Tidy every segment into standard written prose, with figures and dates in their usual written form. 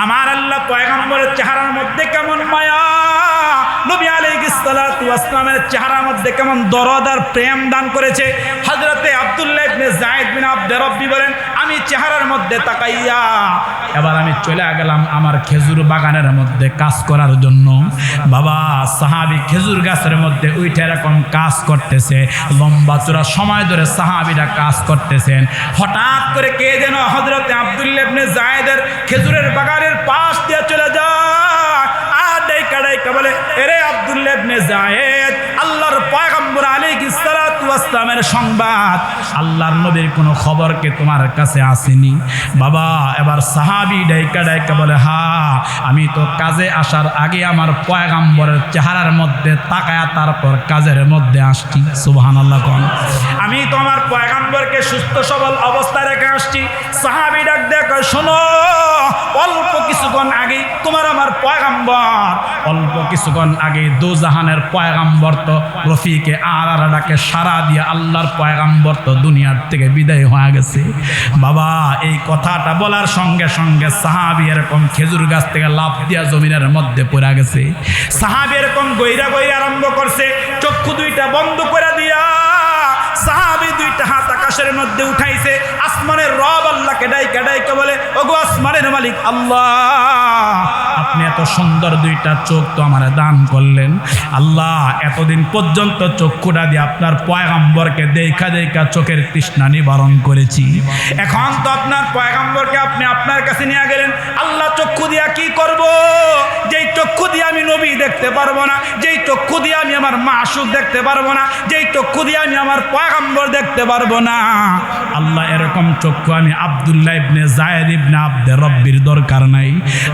আমার আল্লাহ পয়গম্বরের চেহারার মধ্যে কেমন মায়া, নবী আলাইহিস সালাতু ওয়াস সালামের চেহারার মধ্যে কেমন দরদ আর প্রেম দান করেছে। হযরতে আব্দুল্লাহ ইবনে যায়েদ বিন আব্দে রব্বি বলেন, আমি চেহারার মধ্যে তাকাইয়া এবার আমি চলে গেলাম আমার খেজুর বাগানের মধ্যে কাজ করার জন্য। বাবা, সাহাবী খেজুর গাছের মধ্যে উঠে এরকম কাজ করতেছে, লম্বা চূড়া সময় ধরে সাহাবীরা কাজ করতেছেন। হঠাৎ করে কে যেন হযরতে আব্দুল্লাহ ইবনে যায়েদের খেজুরের বাগানের পাশ দিয়ে চলে যায়, আর ডাইকা ডাইকা বলে, এরে আব্দুল্লাহ ইবনে যায়েদ, আল্লাহর পয়গম্বর আলাইহিস সালাতু ওয়াস সালামের সংবাদ, আল্লাহর নবীর কোনো খবর কি তোমার কাছে আসেনি? বাবা, এবার সাহাবী ডাইকা ডাইকা বলে, হ্যাঁ, আমি তো কাজে আসার আগে আমার পয়গম্বরের চেহারার মধ্যে তাকায়া তারপর কাজের মধ্যে আসছি। সুবহানাল্লাহ কোন, আমি তো আমার পয়গম্বরকে সুস্থ সবল অবস্থায় রেখে আসছি। সাহাবী ডাক দিয়ে কয়, শোনো, অল্প কিছুক্ষণ আগে তোমার আমার পয়গম্বর, অল্প কিছুক্ষণ আগে দোজাহানের পয়গম্বর তো রফিকে আলার ডাকে সারা দিয়ে আল্লাহর পয়গম্বর তো দুনিয়ার থেকে বিদায় হয়ে গেছে। বাবা, এই কথাটা বলার সঙ্গে সঙ্গে সাহাবী এরকম খেজুর গাছ থেকে লাফ দিয়া জমিনের মধ্যে পড়ে গেছে। সাহাবী এরকম গইরা গইরা আরম্ভ করছে, চক্ষু দুইটা বন্ধ করে দিয়া সাহাবী দুইটা হাত আকাশের মধ্যে উঠাইছে, আসমানের রব আল্লাহকে ডাইকা ডাইকা বলে, ওগো আসমানের মালিক আল্লাহ, আপনি এত সুন্দর দুইটা চোখ তো আমার দান করলেন। আল্লাহ, এতদিন পর্যন্ত চক্ষুটা দিয়ে আপনার পয়গম্বরকে দেখা দেখা চোখের তৃষ্ণা নিবারণ করেছি, এখন তো আপনার পয়গম্বরকে আপনি আপনার কাছে নিয়ে গেলেন। আল্লাহ, চক্ষু দিয়া কি করব? যেই চক্ষু দিয়ে আমি নবী দেখতে পারবো না, যেই চক্ষু দিয়ে আমি আমার মাসুক দেখতে পারবো না, যেই চক্ষু দিয়ে আমি আমার পয়গম্বর দেখতে পারবো না। আল্লাহ, এরকম চক্ষু আমি আব্দুল্লাহ ইবনে যায়েদ ইবনে আব্দে রব্বির দরকার নাই।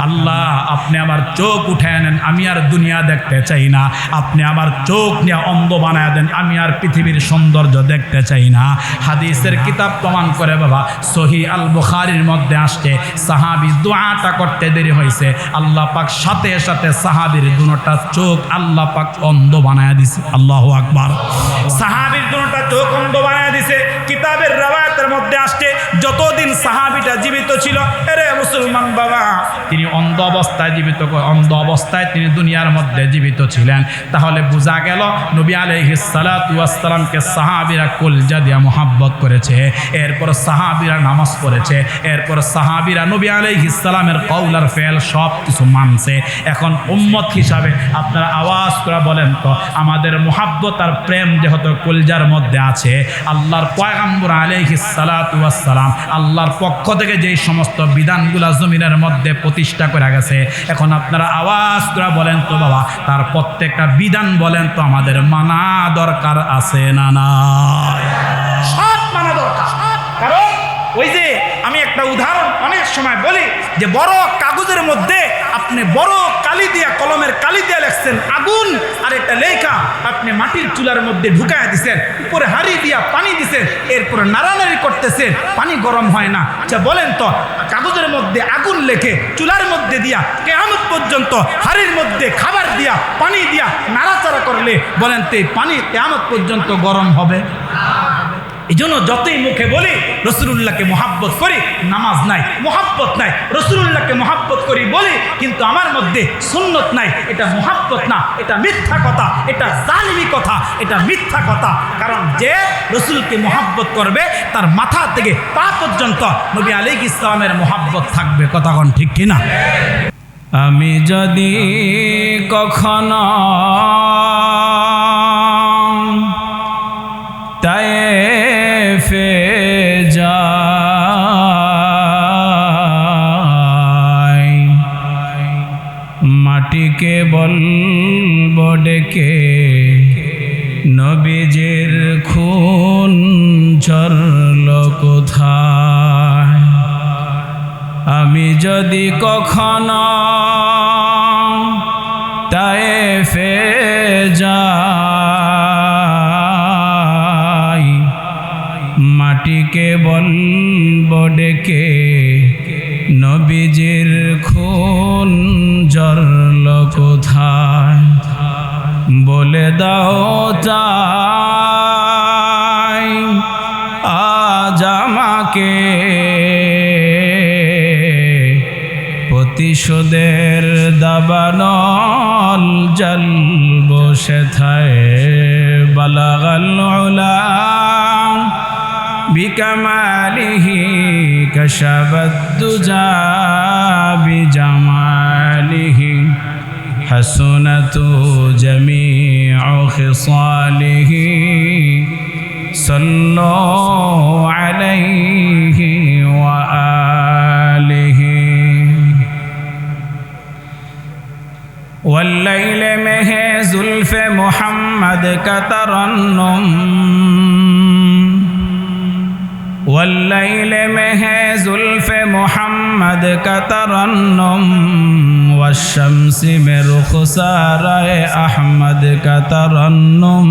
আল্লাহ, আপনি আমার চোখ উঠায় নেন, আমি আর দুনিয়া দেখতে চাই না। আপনি আমার চোখ নিয়ে অন্ধ বানায় দেন, আমি আর পৃথিবীর সৌন্দর্য দেখতে চাই না। হাদিসের কিতাব প্রমাণ করে বাবা, সহিহ আল বুখারীর মধ্যে আসছে, সাহাবী দোয়াটা করতে দেরি হয়েছে, আল্লাহ পাক সাথে সাথে সাহাবীর দুটোটা চোখ আল্লাহ পাক অন্ধ বানায় দিছে। আল্লাহু আকবার। সাহাবীর দুটোটা চোখ অন্ধ বানায় দিছে। কিতাবের রওয়ায়াতের মধ্যে আসছে, যতদিন সাহাবীটা জীবিত ছিল, আরে মুসলমান বাবা, তিনি অন্ধ অবস্থায় জীবিত, অন্ধ অবস্থায় তিনি দুনিয়ার মধ্যে জীবিত ছিলেন। তাহলে বোঝা গেল নবী আলাইহিস সালাতু ওয়াস সালামকে সাহাবীরা কলজা দিয়া মুহাব্বত করেছে, এরপর সাহাবীরা নামাজ পড়েছে, এরপর সাহাবীরা নবী আলাইহিস সালামের কওল আর ফেল সব কিছু মানছে। এখন উম্মত হিসাবে আপনারা আওয়াজ করে বলেন তো, আমাদের মুহাব্বত আর প্রেম যেহেতু কলজার মধ্যে আছে, আল্লাহর পয়গম্বর আলাইহিস সালাতু ওয়াস সালাম আল্লাহর পক্ষ থেকে যেই সমস্ত বিধানগুলা জমিনের মধ্যে প্রতিষ্ঠা করে গেছে, এখন আপনারা আওয়াজ করে বলেন তো বাবা, তার প্রত্যেকটা বিধান বলেন তো আমাদের মানা দরকার আছে না নাই? সব মানা দরকার। কারণ ওই যে আমি একটা উদাহরণ অনেক সময় বলি যে, বড় কাগজের মধ্যে আপনি বড় কালি দিয়া, কলমের কালি দিয়া লেখছেন আগুন, আর একটা লেখা আপনি মাটির চুলার মধ্যে ঢুকায় দিচ্ছেন, উপরে হাঁড়ি দিয়া পানি দিচ্ছেন, এরপরে নাড়ানাড়ি করতেছেন, পানি গরম হয় না। আচ্ছা বলেন তো, কাগজের মধ্যে আগুন লেখে চুলার মধ্যে দিয়া কিয়ামত পর্যন্ত হাঁড়ির মধ্যে খাবার দিয়া পানি দিয়া নাড়াচাড়া করলে বলেন তো এই পানি কিয়ামত পর্যন্ত গরম হবে? এই জন্য যতই মুখে বলি রাসূলুল্লাহকে মহাব্বত করি, নামাজ নাই, মহাব্বত নাই। রাসূলুল্লাহকে মহাব্বত করি বলি, কিন্তু আমার মধ্যে সুন্নত নাই, এটা মহাব্বত না, এটা মিথ্যা কথা, এটা জালিমি কথা, এটা মিথ্যা কথা। কারণ যে রাসূলকে মহাব্বত করবে তার মাথা থেকে পা পর্যন্ত নবী আলাইহিস সালামের মহাব্বত থাকবে। কথা কোন ঠিক কিনা? আমি যদি কখনো তায়েফে যাই, মাটিকে বলব ডেকে, নবীজির খুন ঝরল কোথায়? আমি যদি কখনো তায়েফে যাই, মাটিকে বলব ডেকে, নবীজির খুন ঝরল কোথায়? বলে দাও চাই আজ আমাকে প্রতিশোধের দাবানল জল বসে থায় বালাগাল উলা বিকামালিহি কাশাবাদ দুজা বিজামালিহি হাসনাতু জামিউ খিসালিহি সাল্লু আলাইহি ওয়া আলিহি والليل में है जुल्फ मोहम्मद का तरन्नुम والليل में है जुल्फ मोहम्मद का तरन्नुम والشمس में रुखसारे अहमद का तरन्नुम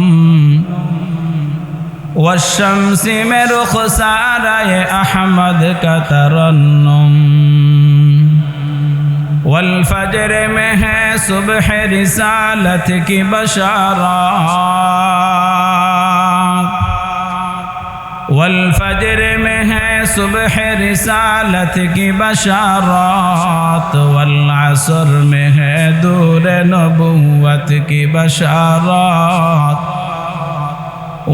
والشمس में रुखसारे अहमद का तरन्नुम والفجر में है सुबह रिसालत की बशारत والفجر में है सुबह रिसालत की बशारत والعصر में है दूर नबुव्वत की बशारत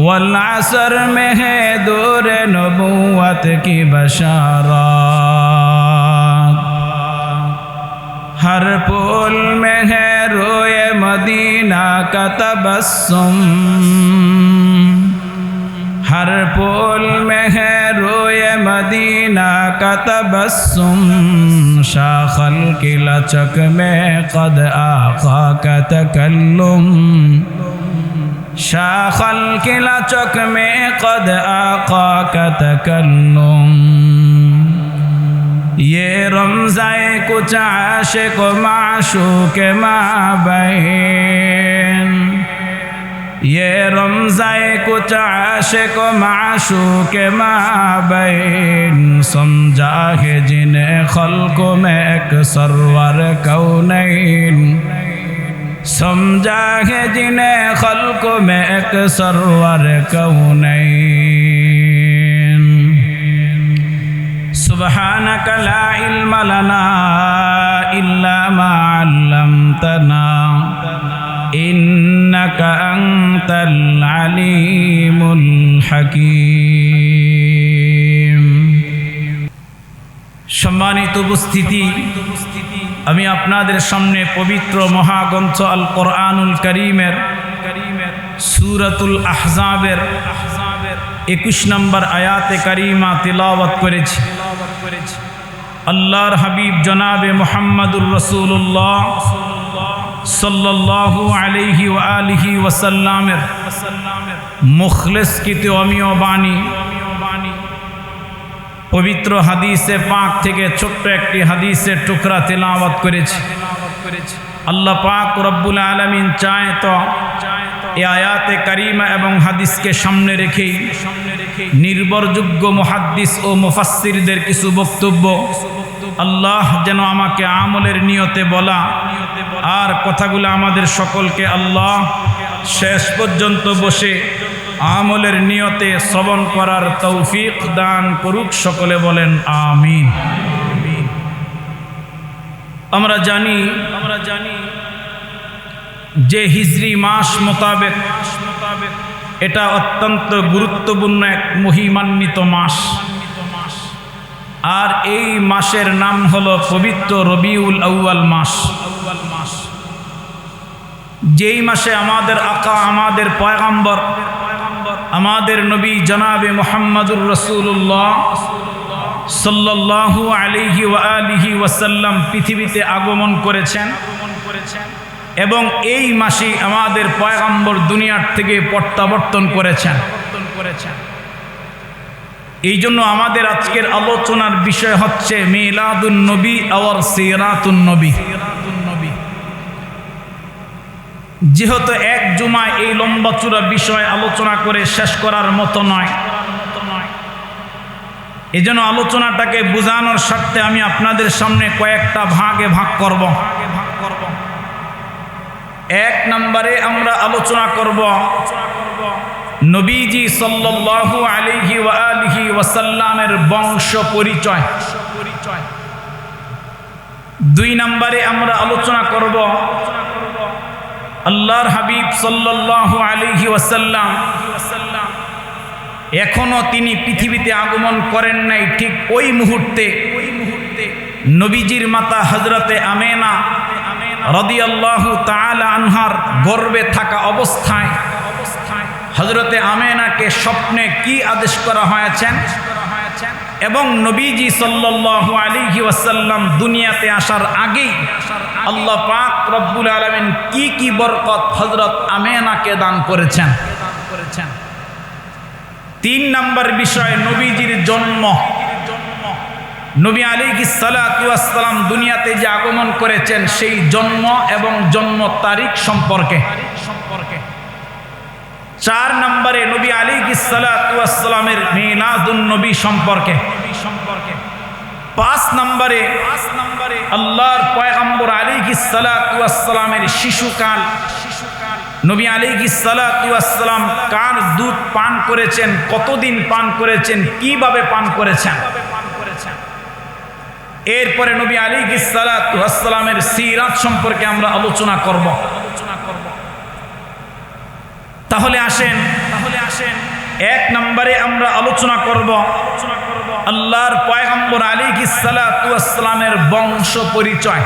والعصر में है दूर नबुव्वत की बशारत हर पुल में है रोए मदीना का तबस्सुम हर पुल में है रोए मदीना का तबस्सुम शाखल की लचक में कद आका का तकल्लुम शाखल की लचक में कद आका का तकल्लुम ये रमज़ाए कुछ आशिक माशूक माबैन ये रमज़ाए कुछ आशिक माशूक माबैन समझा है जिन्हें खल्क़ में एक सरवर कौनैन समझा है जिन्हें खल्क़ में एक सरवर कौनैन सुब्हानक ला इल्म लना इल्ला मा अल्लमतना इन्नका अंतल अलीमुल हकीम। সম্মানিত উপস্থিতি, আমি আপনাদের সামনে পবিত্র মহাগ্রন্থ আল কোরআনুল কারীমের সূরাতুল আহজাবের 21 নম্বর আয়াতে কারিমা তিলাওয়াত করেছি। আল্লাহর হাবিব জনাবে মুহাম্মদুর রাসূলুল্লাহ সাল্লাল্লাহু আলাইহি ওয়া আলিহি ওয়াসাল্লামের মুখলিসকৃত অমীয় বাণী পবিত্র হাদিসে পাক থেকে ছোট্ট একটি হাদিসের টুকরা তিলাওয়াত করেছি। আল্লাহ পাক রব্বুল আলামিন চায় তো এই আয়াতে কারিমা এবং হাদিসকে সামনে রেখেই নির্ভরযোগ্য মুহাদ্দিস ও মুফাসসিরদের কিছু বক্তব্য আল্লাহ যেন আমাকে আমলের নিয়তে বলা আর কথাগুলো আমাদের সকলকে আল্লাহ শেষ পর্যন্ত বসে আমলের নিয়তে শ্রবণ করার তৌফিক দান করুক। সকলে বলেন আমিন। আমরা জানি যে হিজরি মাস মোতাবেক এটা অত্যন্ত গুরুত্বপূর্ণ এক মহিমান্বিত মাস, আর এই মাসের নাম হলো পবিত্র রবিউল আউয়াল মাস। যেই মাসে আমাদের আকা, আমাদের পয়গম্বর, আমাদের নবী জনাবে মুহাম্মদুর রাসূলুল্লাহ সাল্লাল্লাহু আলাইহি ওয়া আলিহি ওয়াসাল্লাম পৃথিবীতে আগমন করেছেন এবং এই মাসে আমাদের পয়গম্বর দুনিয়ার থেকে প্রত্যাবর্তন করেছেন। এই জন্য আমাদের আজকের আলোচনার বিষয় হচ্ছে মিলাদুন নবী আর সিরাতুন নবী। যেহেতু এক জুমায় এই লম্বা চূড়া বিষয় আলোচনা করে শেষ করার মতো নয়, এজন্য আলোচনাটাকে বোঝানোর স্বার্থে আমি আপনাদের সামনে কয়েকটা ভাগে ভাগ করব। এক নম্বরে আমরা আলোচনা করব নবীজি সাল্লাল্লাহু আলাইহি ওয়া আলিহি ওয়াসাল্লামের বংশ পরিচয়। দুই নম্বরে আমরা আলোচনা করব আল্লাহর হাবিব সাল্লাল্লাহু আলাইহি ওয়াসাল্লাম এখনো তিনি পৃথিবীতে আগমন করেন নাই, ঠিক ওই মুহূর্তে নবীজির মাতা হযরতে আমেনা রাদিয়াল্লাহু তাআলা আনহার গর্ভে থাকা অবস্থায় হযরতে আমেনাকে স্বপ্নে কি আদেশ করা হয়েছেন এবং নবীজি সাল্লাল্লাহু আলাইহি ওয়াসাল্লাম দুনিয়াতে আসার আগেই আল্লাহ পাক রব্বুল আলামিন কি কি বরকত হযরত আমেনাকে দান করেছেন। তিন নম্বর বিষয় নবীজির জন্ম। নবী আলাইহিস সালাতু ওয়াস সালাম দুনিয়াতে যে আগমন করেছেন সেই জন্ম এবং জন্ম তারিখ সম্পর্কে। চার নম্বরে নবী আলাইহিস সালাতু ওয়াস সালামের মিলাদুন নবী সম্পর্কে। পাঁচ নম্বরে আল্লাহর পয়গম্বর আলাইহিস সালাতু ওয়াস সালামের শিশুকাল। নবী আলাইহিস সালাতু ওয়াস সালাম কার দুধ পান করেছেন, কতদিন পান করেছেন, কিভাবে পান করেছেন। এরপরে নবী আলাইহিস সালাতু ওয়াস সালামের সিরাত সম্পর্কে আমরা আলোচনা করব। তাহলে আসেন এক নম্বরে আমরা আলোচনা করব আল্লাহর পয়গম্বর আলাইহিস সালাতু ওয়াস সালামের বংশ পরিচয়।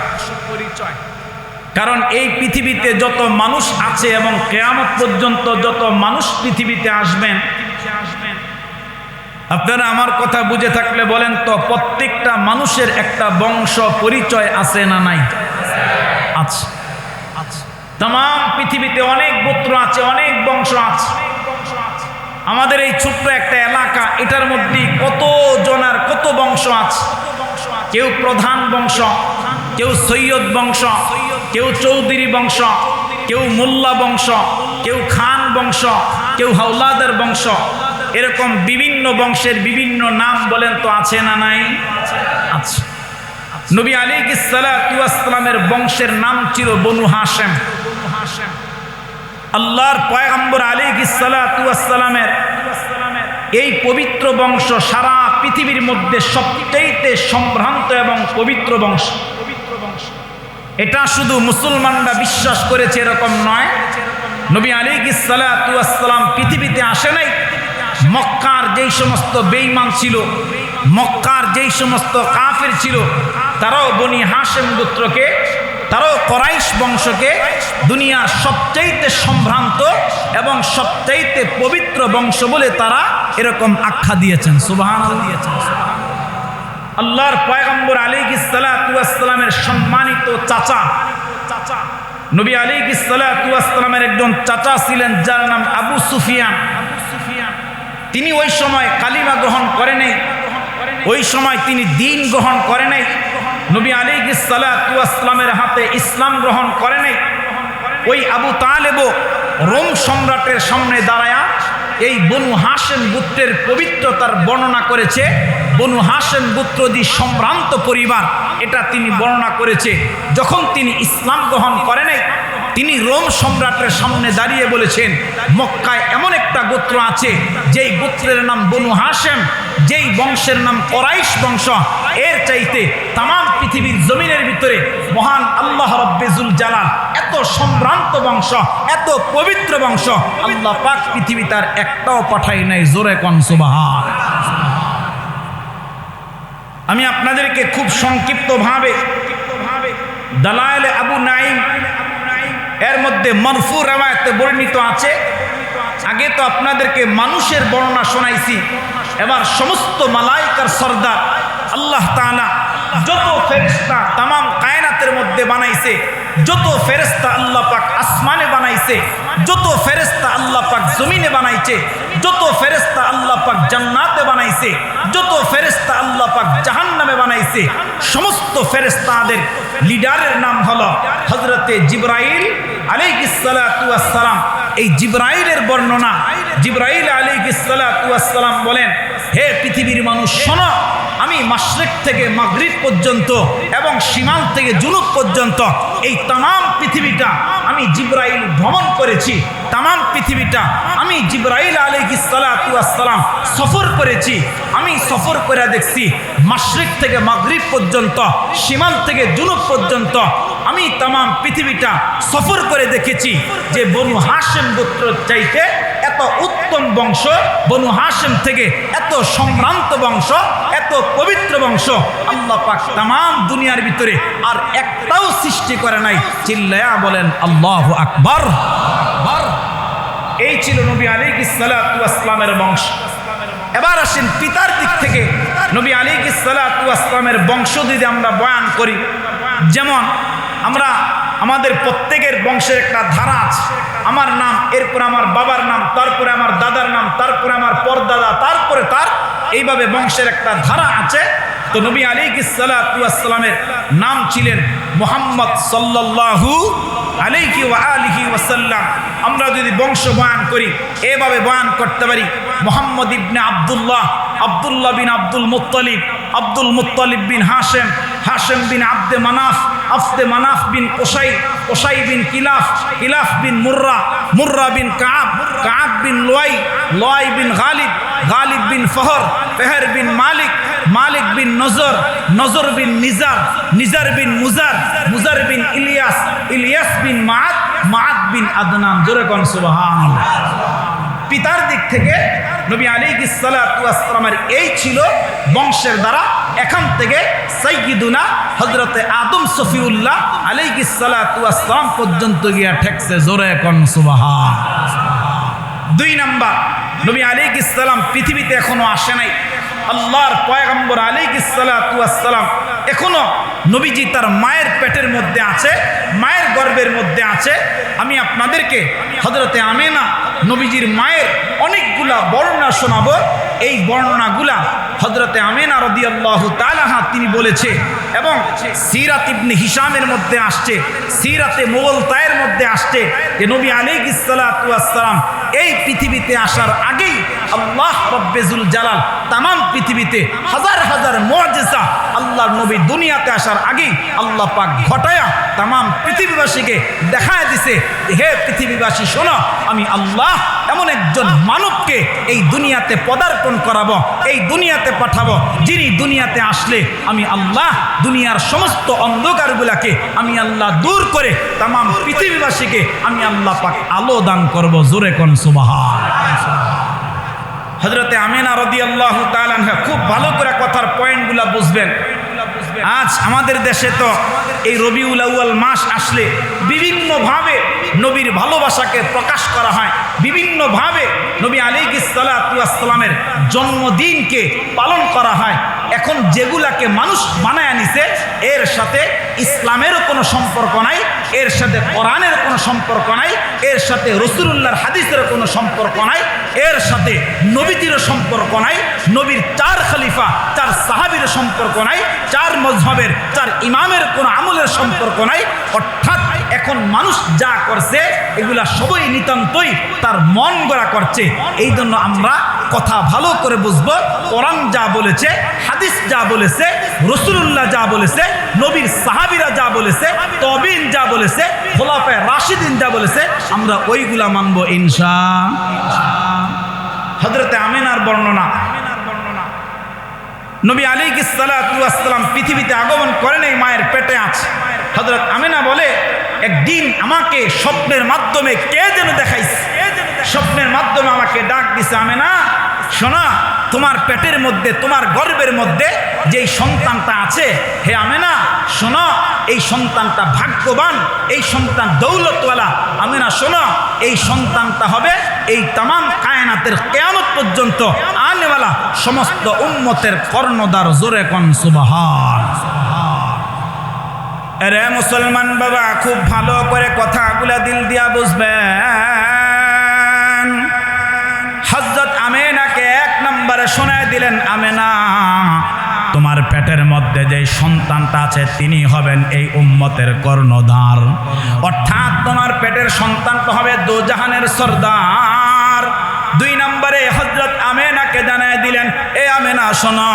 কারণ এই পৃথিবীতে যত মানুষ আছে এবং কিয়ামত পর্যন্ত যত মানুষ পৃথিবীতে আসবেন, আপনারা আমার কথা বুঝে থাকলে বলেন তো, প্রত্যেকটা মানুষের একটা বংশ পরিচয় আছে না নাই? আছে। তাম পৃথিবীতে অনেক গোত্র আছে, অনেক বংশ আছে। আমাদের এই ছোট্ট একটা এলাকা, এটার মধ্যে কত জনার কত বংশ আছে। কেউ প্রধান বংশ, কেউ সৈয়দ বংশ, কেউ চৌধুরী বংশ, কেউ মোল্লা বংশ, কেউ খান বংশ, কেউ হাওলাদার বংশ। এরকম বিভিন্ন বংশের বিভিন্ন নাম বলেন তো আছে না নাই? আছে। নবী আলাইহিস সালাতু ওয়াস সালামের বংশের নাম ছিল বনু হাশেম। আল্লাহর পয়গম্বর আলাইহিস সালাতু ওয়াস সালামের এই পবিত্র বংশ সারা পৃথিবীর মধ্যে সবচেয়ে সম্ভ্রান্ত এবং পবিত্র বংশ। এটা শুধু মুসলমানরা বিশ্বাস করেছে এরকম নয়। নবী আলাইহিস সালাতু ওয়াস সালাম পৃথিবীতে আসে নাই, মক্কার যেই সমস্ত বেঈমান ছিল, মক্কার যেই সমস্ত কাফের ছিল, তারাও বনি হাশেম গোত্রকে, তারাও কুরাইশ বংশকে দুনিয়ার সবচাইতে সম্ভ্রান্ত এবং সবচাইতে পবিত্র বংশ বলে তারা এরকম আখ্যা দিয়েছেন। সুবহানাল্লাহ দিয়েছেন। আল্লাহর পয়গম্বর আলাইহিস সালাতু ওয়াস সালামের সম্মানিত চাচা, নবী আলাইহিস সালাতু ওয়াস সালামের একজন চাচা ছিলেন যার নাম আবু সুফিয়ান। তিনি ওই সময় কালিমা গ্রহণ করে নাই, ওই সময় তিনি দ্বীন গ্রহণ করে নাই, নবী আলাইহিস সালাতু ওয়াস সালামের হাতে ইসলাম গ্রহণ করে নাই। ওই আবু তালেবও রোম সম্রাটের সামনে দাঁড়ায়া এই বনু হাশেম গোত্রের পবিত্রতার বর্ণনা করেছে। বনু হাশেম গোত্র যে সম্ভ্রান্ত পরিবার, এটা তিনি বর্ণনা করেছে। যখন তিনি ইসলাম গ্রহণ করে নাই, তিনি রোম সম্রাটের সামনে দাঁড়িয়ে বলেছেন, মক্কায় এমন একটা গোত্র আছে যেই গোত্রের নাম বনু হাশেম, যেই বংশের নাম কুরাইশ বংশ। এর চাইতে তাম পৃথিবীর জমিনের ভিতরে মহান আল্লাহ রব্বে জুল জালাল এত সম্ভ্রান্ত বংশ, এত পবিত্র বংশ আল্লাহ পাক পৃথিবী তার একটাও পাঠাই নাই। জোরে কোন সুবহান। আমি আপনাদেরকে খুব সংক্ষিপ্তভাবে দালায়েলে আবু নাঈম এর মধ্যে মারফু রওয়ায়াতে বর্ণিত আছে। আগে তো আপনাদেরকে মানুষের বর্ণনা শোনাইছি, এবার সমস্ত মালাইকার সরদার আল্লাহ তাআলা যত ফেরেশতা তামাম কায়নাতের মধ্যে বানাইছে, যত ফেরেশতা আল্লাহ পাক আসমানে বানাইছে, যত ফেরেশতা আল্লাহ পাক জমিনে বানাইছে, যত ফেরেশতা আল্লাহ পাক জান্নাতে বানাইছে, যত ফেরেশতা আল্লাহ পাক জাহান্নামে বানাইছে, সমস্ত ফেরেশতাদের লিডারের নাম হলো হযরতে জিবরাইল আলাইহিস সালাতু ওয়াস সালাম। এই জিবরাইলের বর্ণনা, জিবরাইল আলাইহিস সালাতু ওয়াস সালাম বলেন, হে পৃথিবীর মানুষ শোনো, আমি মাশরিক থেকে মাগরিব পর্যন্ত এবং শিমাল থেকে জুনুব পর্যন্ত এই তাম পৃথিবীটা আমি জিবরাইল ভ্রমণ করেছি, তাম পৃথিবীটা আমি জিবরাইল আলাইহিস সালাতু ওয়াস সালাম সফর করেছি। আমি সফর করে দেখছি মাশরিক থেকে মাগরিব পর্যন্ত, শিমাল থেকে জুনুব পর্যন্ত আমি তাম পৃথিবীটা সফর করে দেখেছি যে বনু হাশেম গোত্র চাইতে এত উত্তম বংশ, বনু হাশেম থেকে এত সম্ভ্রান্ত বংশ, এত পবিত্র বংশ আল্লাহ পাক তাম দুনিয়ার ভিতরে আর একটাও সৃষ্টি করে নাই। চিল্লায়া বলেন আল্লাহু আকবার। এই ছিল নবী আলাইহিস সালাতু ওয়াস সালামের বংশ। এবার আসেন পিতার দিক থেকে নবী আলাইহিস সালাতু ওয়াস সালামের বংশ যদি আমরা বয়ান করি, যেমন আমরা আমাদের প্রত্যেকের বংশের একটা ধারা আছে। আমার নাম, এরপর আমার বাবার নাম, তারপরে আমার দাদার নাম, তারপরে আমার পরদাদা, তারপরে তার, এইভাবে বংশের একটা ধারা আছে। তো নবী আলাইহিস সালাতু ওয়াস সালামের নাম ছিলেন মুহাম্মদ সাল্লাল্লাহু আলাইহি ওয়া আলিহি ওয়াসাল্লাম। আমরা যদি বংশ বয়ান করি এভাবে বয়ান করতে পারি, মুহাম্মদ ইবনে আব্দুল্লাহ, আব্দুল্লাহ বিন আব্দুল মুত্তালিব, আব্দুল মুত্তালিব বিন হাশেম, হাশেম বিন আব্দে মানাফ, আব্দে মানাফ বিন কোসাই, কোসাই বিন কিলাফ, কিলাফ বিন মুর্রা, মুর্রা বিন কাব, কাব বিন লোয়াই, লোয়াই বিন গালিব, গালিব বিন ফহর, ফেহর বিন মালিক, মালিক বিন নজর, নজর বিন নিজার, নিজার বিন মুজার, মুজার বিন ইলিয়াস, ইলিয়াস বিন মাআদ, মাআদ বিন আদনান। জোরে কোন সুবহানাল্লাহ। পিতার দিক থেকে নবী আলাইহিস সালাতু ওয়াস সালামের এই ছিল বংশের দ্বারা। এখান থেকে সাইয়্যিদুনা হযরতে আদম সফিউল্লাহ আলাইহিস সালাতু ওয়াস সালাম পর্যন্ত গিয়া ঠেকছে। জোরে কোন সুবহানাল্লাহ। 2 নাম্বার, নবী আলাইহিস সালাম পৃথিবীতে এখনো আসে নাই। আল্লাহর পয়গম্বর আলাইহিস সালাতু ওয়াস সালাম এখনো নবীজি তার মায়ের পেটের মধ্যে আছে, মায়ের গর্ভের মধ্যে আছে। আমি আপনাদেরকে হযরতে আমেনা নবীজির মায়ের অনেকগুলা বর্ণনা শোনাবো। এই বর্ণনাগুলা হযরতে আমেনা রাদিয়াল্লাহু তাআলা তিনি বলেছে এবং সিরাত ইবনে হিশামের মধ্যে আসছে, সিরাতে মুগলতায়ের মধ্যে আসছে যে নবী আলাইহিস সালাতু ওয়াস সালাম এই পৃথিবীতে আসার আগেই আল্লাহ রব্বুল জালাল তাম পৃথিবীতে হাজার হাজার মুআজিজা আল্লাহর নবী দুনিয়াতে আসার আগেই আল্লাহ পাক ঘটায়া তাম পৃথিবীবাসীকে দেখায় দিছে, হে পৃথিবীবাসী শোনো, আমি আল্লাহ এমন একজন মানবকে এই দুনিয়াতে পদার্পণ করাবো, এই দুনিয়াতে পাঠাবো, যিনি দুনিয়াতে আসলে আমি আল্লাহ দুনিয়ার সমস্ত অন্ধকারগুলাকে আমি আল্লাহ দূর করে তাম পৃথিবীবাসীকে আমি আল্লাহ পাক আলো দান করব। জোরে কোন সুবহানাল্লাহ। হযরতে আমেনা রাদিয়াল্লাহু তাআলা আনহা খুব ভালো করে কথার পয়েন্টগুলা বুঝবেন। আজ আমাদের দেশে তো এই রবিউল আউয়াল মাস আসলে বিভিন্নভাবে নবীর ভালোবাসাকে প্রকাশ করা হয়, বিভিন্নভাবে নবী আলাইহিস সালাতু ওয়াস সালামের জন্মদিনকে পালন করা হয়। এখন যেগুলাকে মানুষ বানায় নিছে এর সাথে ইসলামেরও কোনো সম্পর্ক নাই, এর সাথে কোরআনের কোনো সম্পর্ক নাই, এর সাথে রাসূলুল্লাহর হাদিসের কোনো সম্পর্ক নাই, এর সাথে নবীজিরও সম্পর্ক নাই, নবীর 4 খলিফা 4 সাহাবীর সম্পর্ক নাই, 4 মযহবের 4 ইমামের কোনো আমলের সম্পর্ক নাই। অর্থাৎ এখন মানুষ যা করছে এগুলা সবই নিতান্তই তার মন গড়া করছে। এই জন্য আমরা কথা ভালো করে বুঝবো, কোরআন যা বলেছে, হাদিস যা বলেছে, রাসূলুল্লাহ যা বলেছে, নবীর সাহাবীরা যা বলেছে, তাবিঈন যা বলেছে, খোলাফায়ে রাশিদিন যা বলেছে, আমরা ওইগুলা মানবো ইনশাআল্লাহ। হযরতে আমেনার বর্ণনা, নবী আলাইহিস সালাতু ওয়াস সালাম পৃথিবীতে আগমন করেন, এই মায়ের পেটে আছে। হযরত আমেনা বলে একদিন আমাকে স্বপ্নের মাধ্যমে কে যেন দেখাইছে, স্বপ্নের মাধ্যমে আমাকে ডাক দিছে, আমেনা শোনা, তোমার পেটের মধ্যে, তোমার গর্ভের মধ্যে যেই সন্তানটা আছে, হে আমেনা শোনো, এই সন্তানটা ভাগ্যবান, এই সন্তান দৌলতওয়ালা। আমেনা শোনো, এই সন্তানটা হবে এই তাম কায়নাতের কিয়ামত পর্যন্ত আনেওয়ালা সমস্ত উম্মতের কর্ণধার। জোরে কোন সুবহানাল্লাহ। আরে মুসলমান বাবা, খুব ভালো করে কথাগুলা দিল দিয়া বুঝবেন। হযরত আমেনাকে 1 নম্বরে শোনায় দিলেন, আমেনা তোমার পেটের মধ্যে যে সন্তানটা আছে তিনি হবেন এই উম্মতের কর্ণধার। অর্থাৎ তোমার পেটের সন্তানটা হবে দোজাহানের সরদার, 2 নম্বরে হযরত আমেনাকে জানায় দিলেন, এ আমেনা শোনো,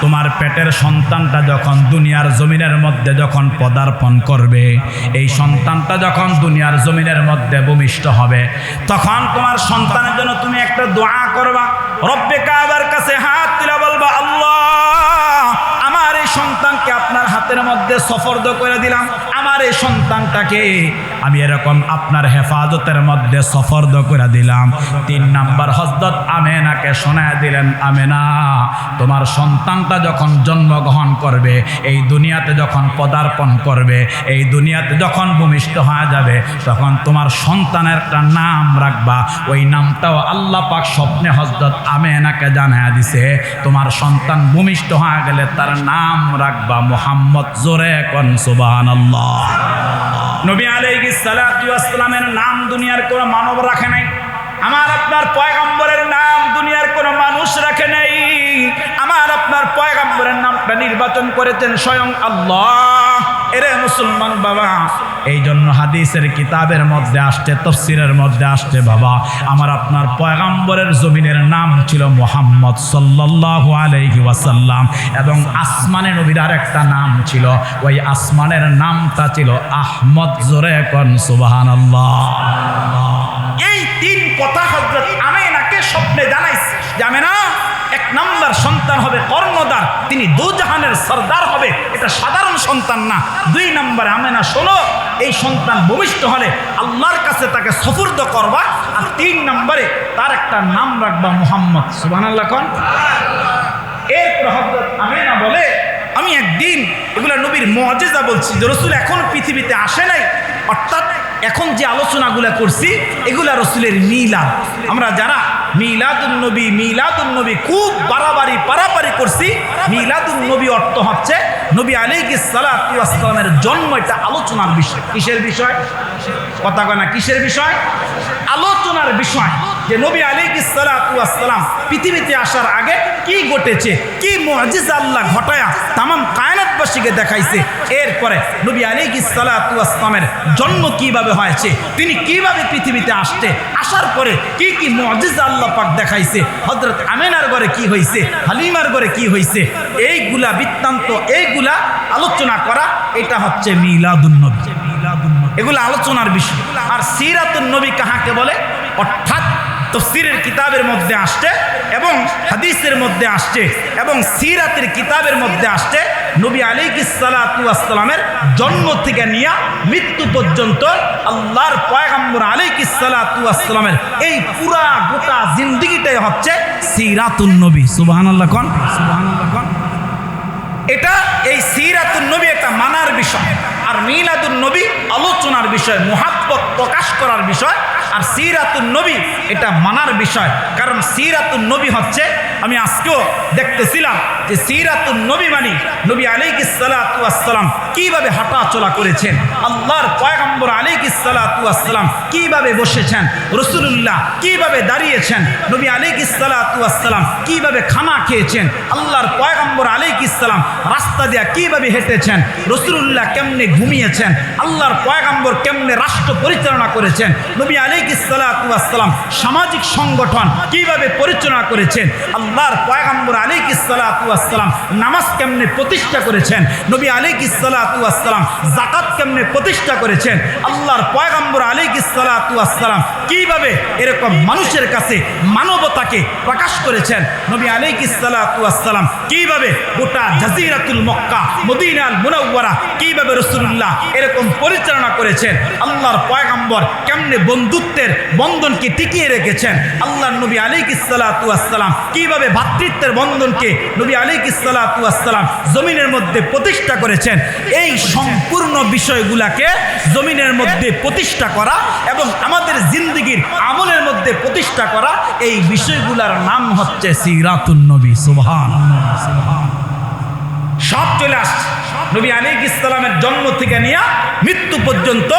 তোমার পেটের সন্তানটা যখন দুনিয়ার জমিনের মধ্যে যখন পদার্পণ করবে, এই সন্তানটা যখন দুনিয়ার জমিনের মধ্যে ভূমিষ্ঠ হবে, তখন তোমার সন্তানের জন্য তুমি একটা দোয়া করবা। রব্বে কাবার কাছে হাত তুলে বলবা, আল্লাহ, আমার এই সন্তানকে আপনার হাতের মধ্যে সফর্দ করে দিলাম, আমার এই সন্তানটাকে আমি এরকম আপনার হেফাজতের মধ্যে সফর্দ করে দিলাম। 3 নাম্বার হযরত আমেনাকে শোনায় দিলেন, আমেনা, তোমার সন্তানটা যখন জন্মগ্রহণ করবে, এই দুনিয়াতে যখন পদার্পণ করবে, এই দুনিয়াতে যখন ভূমিষ্ঠ হয়ে যাবে, তখন তোমার সন্তানের একটা নাম রাখবা। ওই নামটাও আল্লাহ পাক স্বপ্নে হযরত আমেনাকে জানায় দিছে, তোমার সন্তান ভূমিষ্ঠ হয়ে গেলে তার নাম রাখবা মুহাম্মদ। জোরে কোন সুবহানাল্লাহ। নবী আলাইহিস সালাতু ওয়াস সালামের নাম দুনিয়ার কোনো মানব রাখে নাই। আমার আপনার পয়গম্বরের নাম দুনিয়ার কোনো মানুষ রাখে নাই। আমার আপনার পয়গম্বরের নামটা নির্বাচন করেছেন স্বয়ং আল্লাহ। এরে মুসলমান বাবা, এই জন্য হাদিসের কিতাবের মধ্যে আসছে, তাফসীরের মধ্যে আসছে, বাবা আমার আপনার পয়গম্বরের জমিনের নাম ছিল মুহাম্মদ সাল্লাল্লাহু আলাইহি ওয়াসাল্লাম, এবং আসমানে নবীর আরেকটা নাম ছিল, ওই আসমানের নামটা ছিল আহমদ। জোরে কোন সুবহানাল্লাহ। এই 3 কথা হযরত আমেনাকে স্বপ্নে জানাইছে যে আমেনা, 1 নম্বর সন্তান হবে কর্ণধার, তিনি দুজাহানের সরদার হবে, এটা সাধারণ সন্তান না। 2 নম্বরে আমেনা শোনো, এই সন্তান ভূমিষ্ঠ হলে আল্লাহর কাছে তাকে সুপুর্দ করবা, আর 3 নম্বরে তার একটা নাম রাখবা মুহাম্মদ। সুবহানাল্লাহ কোন। এরপর হযরত আমেনা বলে, আমি একদিন, এগুলো নবীর মুআজিজা বলছি, যে রাসূল এখন পৃথিবীতে আসে নাই, অর্থাৎ এখন যে আলোচনাগুলো করছি এগুলা রাসূলের মিলাদ। আমরা যারা মিলাদুন নবী খুব বাড়াবাড়ি পারাপারি করছি, মিলাদুন নবী অর্থ হচ্ছে নবী আলাইহিস সালাতু ওয়াস সালামের জন্ম। এটা আলোচনার বিষয়। কিসের বিষয়? কথা কয় না, কিসের বিষয়? আলোচনার বিষয়, যে নবী আলাইহিস সালাতু ওয়াস সালাম পৃথিবীতে আসার আগে কি ঘটেছে, কি মুআজিজা আল্লাহ ঘটায়া তাম কায়নাতবাসীকে দেখাইছে। এরপরে নবী আলাইহিস সালাতু ওয়াস সালামের জন্ম কিভাবে হয়েছে, তিনি কিভাবে পৃথিবীতে আসছে, আসার পরে কি কি মুআজিজা আল্লাহ পাক দেখাইছে, হযরত আমেনার ঘরে কি হয়েছে, হালিমার ঘরে কি হয়েছে, এইগুলা বৃত্তান্ত, এইগুলা আলোচনা করা, এটা হচ্ছে মিলাদুন নবী। এগুলো আলোচনার বিষয়। আর সিরাতুন নবী কাহাকে বলে, অর্থাৎ তাফসীরের কিতাবের মধ্যে আসছে এবং হাদিসের মধ্যে আসছে এবং সিরাতের কিতাবের মধ্যে আসছে, নবী আলাইহিস সালাতু ওয়াস সালামের জন্ম থেকে নিয়ে মৃত্যু পর্যন্ত আল্লাহর পয়গম্বর আলাইহিস সালাতু ওয়াস সালামের এই পুরা গোটা জিন্দেগিটাই হচ্ছে সিরাতুন নবী। সুবহানাল্লাহ কোন, সুবহানাল্লাহ কোন। এটা এই সিরাতুন নবী একটা মানার বিষয়, আর মিলাদুন নবী আলোচনার বিষয়, মুহাব্বত প্রকাশ করার বিষয়, আর সিরাতুন নবী এটা মানার বিষয়। কারণ সিরাতুন নবী হচ্ছে, আমি আজকেও দেখতেছিলাম যে সিরাতুন নবী মানে নবী আলাইহিস সালাতু ওয়াস সালাম কিভাবে হাঁটাচলা করেছেন, আল্লাহর পয়গম্বর আলাইহিস সালাতু ওয়াস সালাম কিভাবে বসেছেন, রাসূলুল্লাহ কিভাবে দাঁড়িয়েছেন, নবী আলাইহিস সালাতু ওয়াস সালাম কিভাবে খানা খেয়েছেন, আল্লাহর পয়গম্বর আলাইহিস সালাম রাস্তা দিয়ে কিভাবে হেঁটেছেন, রাসূলুল্লাহ কেমনে ঘুমিয়েছেন, আল্লাহর পয়গম্বর কেমনে রাষ্ট্র পরিচালনা করেছেন, নবী আলাইহিস সালাতু ওয়াস সালাম সামাজিক সংগঠন কিভাবে পরিচালনা করেছেন, আল্লাহর পয়গম্বর আলাইহিস সালাতু ওয়াস সালাম নামাজ কেমনে প্রতিষ্ঠা করেছেন, নবী আলাইহিস সালাতু ওয়াস সালাম যাকাত কেমনে প্রতিষ্ঠা করেছেন, আল্লাহর পয়গম্বর আলাইহিস সালাতু ওয়াস সালাম কিভাবে এরকম মানুষের কাছে মানবতাকে প্রকাশ করেছেন, নবী আলাইহিস সালাতু ওয়াস সালাম কিভাবে গোটা জাজিরাতুল মক্কা মদিনাল মুনাওয়ারা কিভাবে রাসূলুল্লাহ এরকম পরিচালনা করেছেন, আল্লাহর পয়গম্বর কেমনে বন্ধুত্বের বন্ধনকে টিকিয়ে রেখেছেন, আল্লাহর নবী আলাইহিস সালাতু ওয়াস সালাম কিভাবে ভ্রাতৃত্বের বন্ধনকে নবী আলাইহিস সালাতু ওয়াস সালাম জমিনের মধ্যে প্রতিষ্ঠা করেছেন। এই সম্পূর্ণ বিষয়গুলোকে জমিনের মধ্যে প্রতিষ্ঠা করা এবং আমাদের জিন্দেগির আমলের মধ্যে প্রতিষ্ঠা করা, এই বিষয়গুলোর নাম হচ্ছে সিরাতুন নবী। সুবহানাল্লাহ, সুবহানাল্লাহ। সব চলে আসছে নবী আলাইহিস সালামের জন্ম থেকে নিয়ে মৃত্যু পর্যন্ত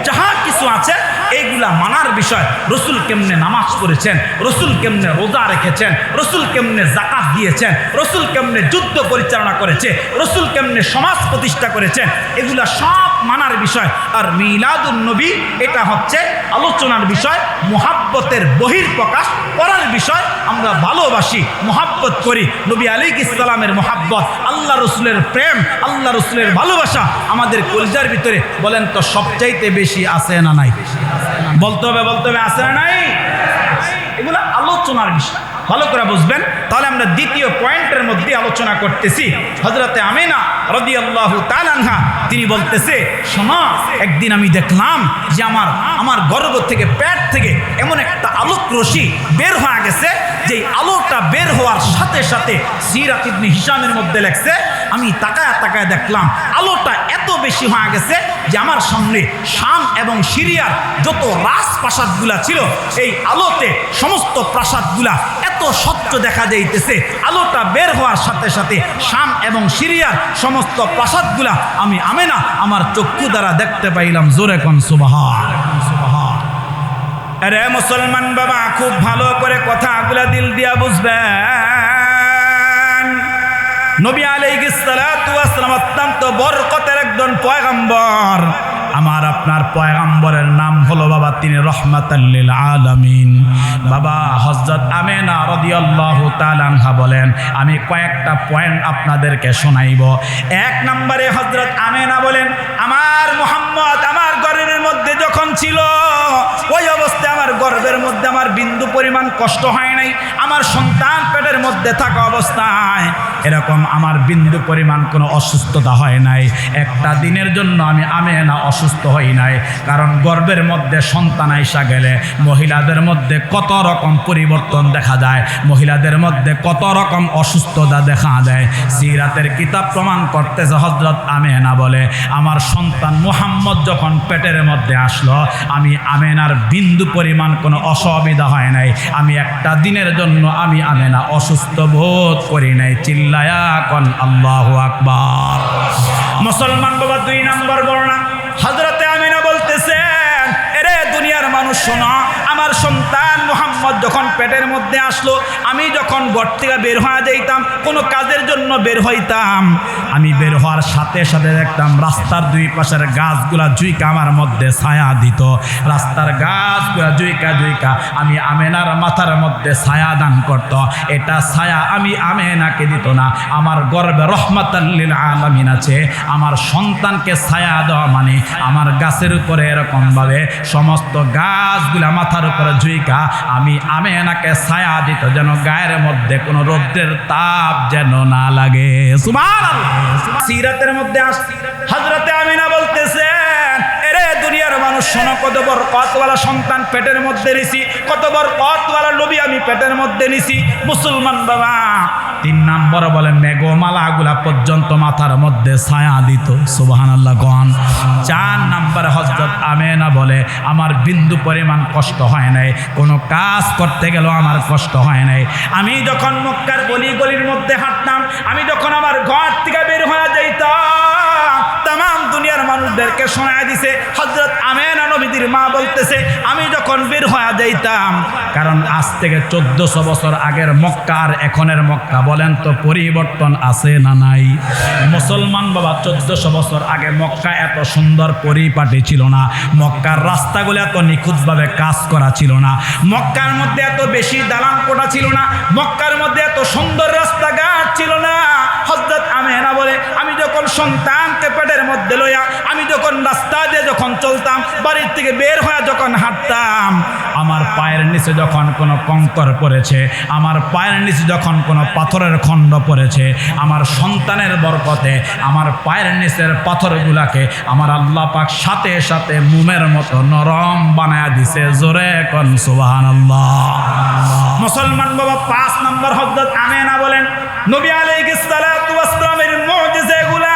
যাহা কিছু আছে এইগুলা মানার বিষয়। রসুল কেমনে নামাজ পড়েছেন, রসুল কেমনে রোজা রেখেছেন, রসুল কেমনে যাকাত দিয়েছেন, রসুল কেমনে যুদ্ধ পরিচালনা করেছে, রসুল কেমনে সমাজ প্রতিষ্ঠা করেছেন, এগুলা সব মানার বিষয়, আর মিলাদুন নবী এটা হচ্ছে আলোচনার বিষয়, মুহাব্বতের বহির্প্রকাশ করার বিষয়। আমরা ভালোবাসি, মুহাব্বত করি, নবী আলাইহিস সালামের মুহাব্বত, আল্লাহ রসুলের প্রেম, আল্লাহ রসুলের ভালোবাসা আমাদের কলিজার ভিতরে বলেন তো সবচাইতে বেশি আছে না নাই? বলতে হবে আছে না নাই? এগুলো আলোচনার বিষয়, ভালো করে বুঝবেন। তাহলে আমরা দ্বিতীয় পয়েন্টের মধ্যে আলোচনা করতেছি। হযরতে আমিনা রাদিয়াল্লাহু তাআলা আনহা তিনি বলতেছে, শোনো, একদিন আমি দেখলাম যে আমার গর্ভ থেকে, পেট থেকে এমন একটা আলোক রশ্মি বের হয়ে গেছে, যে আলোটা বের হওয়ার সাথে সাথে সিরাত ইবনে হিশামের মধ্যে লেখছে, আমি তাকায় দেখলাম আলোটা এত বেশি হয়ে গেছে যে আমার সামনে শাম এবং সিরিয়ার যত রাজপ্রাসাদগুলা ছিল, এই আলোতে সমস্ত প্রাসাদগুলা এত স্বচ্ছ দেখা যাইতেছে। আলোটা বের হওয়ার সাথে সাথে শাম এবং সিরিয়ার সমস্ত প্রাসাদগুলা আমি আমিনা আমার চক্ষু দ্বারা দেখতে পাইলাম। জোরে কোন সুবহান। আরে মুসলমান বাবা, খুব ভালো করে কথাগুলা দিল দিয়া বুঝবেন। নবী আলাইহিস সালাতু ওয়াস সালাম অত্যন্ত বরকতের একজন পয়গম্বর। আমার আপনার পয়গম্বরের নাম হলো বাবা, তিনি রহমাতাল লিল আলামিন। বাবা হযরত আমিনা রাদিয়াল্লাহু তাআলা আনহা বলেন, আমি কয়েকটা পয়েন্ট আপনাদেরকে শোনাইব। এক নম্বরে হযরত আমিনা বলেন, আমার মুহাম্মদ আমার গর্ভের মধ্যে যখন ছিল, ওই অবস্থায় আমার গর্ভের মধ্যে আমার বিন্দু পরিমাণ কষ্ট হয় নাই। আমার সন্তান পেটের মধ্যে থাকা অবস্থায় এরকম আমার বিন্দু পরিমাণ কোনো অসুস্থতা হয় নাই। একটা দিনের জন্য আমি আমিনা অসুস্থ হই নাই। কারণ গর্ভের মধ্যে সন্তান আইসা গেলে মহিলাদের মধ্যে কত রকম পরিবর্তন দেখা যায়, মহিলাদের মধ্যে কত রকম অসুস্থতা দেখা দেয়। সিরাতের কিতাব প্রমাণ করতেছে, হযরত আমিনা বলে, আমার সন্তান মুহাম্মদ যখন পেটের মধ্যে আসলো, আমি আমিনার বিন্দু পরিমাণ কোনো অসুবিধা হয় নাই। আমি একটা দিনের জন্য আমি আমিনা অসুস্থ বোধ করি নাই। চিল্লায়া কোন আল্লাহু আকবার। মুসলমান বাবা, 2 নম্বর বর্ণনা হযরতে আমিনা বলতেছেন, এরে দুনিয়ার মানুষ শোনো, আমার সন্তান মুহাম্মদ যখন পেটের মধ্যে আসলো, আমি যখন ঘর থেকে বের হয়ে যাইতাম, কোনো কাজের জন্য বের হইতাম, আমি বের হওয়ার সাথে সাথে দেখতাম রাস্তার দুই পাশের গাছগুলা জুইকা আমার মধ্যে ছায়া দিত। রাস্তার গাছগুলা জুইকা আমি আমিনার মাথার মধ্যে ছায়া দান করত। এটা ছায়া আমি আমিনাকে দিত না, আমার গর্বে রহমাতাল লিল আলামিন আছে। আমার সন্তানকে ছায়া দেওয়া মানে আমার গাছের উপরে এরকমভাবে সমস্ত গাছগুলা মাথার উপরে জুইকা আমি আমিনাকে ছায়া দিত, যেন গায়ের মধ্যে কোনো রৌদ্রের তাপ যেন না লাগে। সুবহানাল্লাহ। সিরাতের মধ্যে হযরতে আমিনা বলতেছেন, এরে দুনিয়ার মানুষ শোনো, কত বরকতওয়ালা সন্তান পেটের মধ্যে নিছি, কত বরকতওয়ালা নবী আমি পেটের মধ্যে নিছি। মুসলমান বাবা, 3 নম্বর বলেন, মেঘমালাগুলা পর্যন্ত মাথার মধ্যে ছায়া দিত। সুবহানাল্লাহ গণ। 4 নম্বর হযরত আমিনা বলে, আমার বিন্দু পরিমাণ কষ্ট হয় নাই, কোনো কাজ করতে গেলেও আমার কষ্ট হয় নাই। আমি যখন মক্কার গলির মধ্যে হাঁটতাম, আমি যখন আমার ঘর থেকে বের হয়ে যাইতাম, তাম দুনিয়ার মানুষদেরকে শোনায় দিছে, হযরত আমিনা নবীর মা বলতেছে, আমি যখন বের হয়ে যাইতাম, কারণ আজ থেকে 1400 বছর আগের মক্কা আর এখনের মক্কা বলেন তো পরিবর্তন আছে না নাই? মুসলমান বাবা, 1400 বছর আগে মক্কা এত সুন্দর পরিপাটি ছিল না, মক্কার রাস্তাগুলো এত নিখুঁতভাবে কাজ করা ছিল না, মক্কার মধ্যে এত বেশি দালান কোঠা ছিল না, মক্কার মধ্যে এত সুন্দর রাস্তাঘাট ছিল না। হযরত আমিনা বলে, আমি যখন সন্তানকে পেটের মধ্যে লইয়া আমি যখন রাস্তা দিয়ে যখন চলতাম, বাড়ির থেকে বের হয়ে যখন হাঁটতাম, আমার পায়ের নিচে যখন কোনো কঙ্কর পড়েছে, আমার পায়ের নিচে যখন কোনো পাথরের খণ্ড পড়েছে, আমার সন্তানের বরকতে আমার পায়ের নিচের পাথরগুলাকে আমার আল্লাহ পাক সাথে সাথে মোমের মতো নরম বানায়া দিছে। জোরে কোন সুবহানাল্লাহ। মুসলমান বাবা, 5 নম্বর হযরত আমিনা বলেন, নবী আলাইহিস সালাতু ওয়াস সালামের মুজিজাগুলা,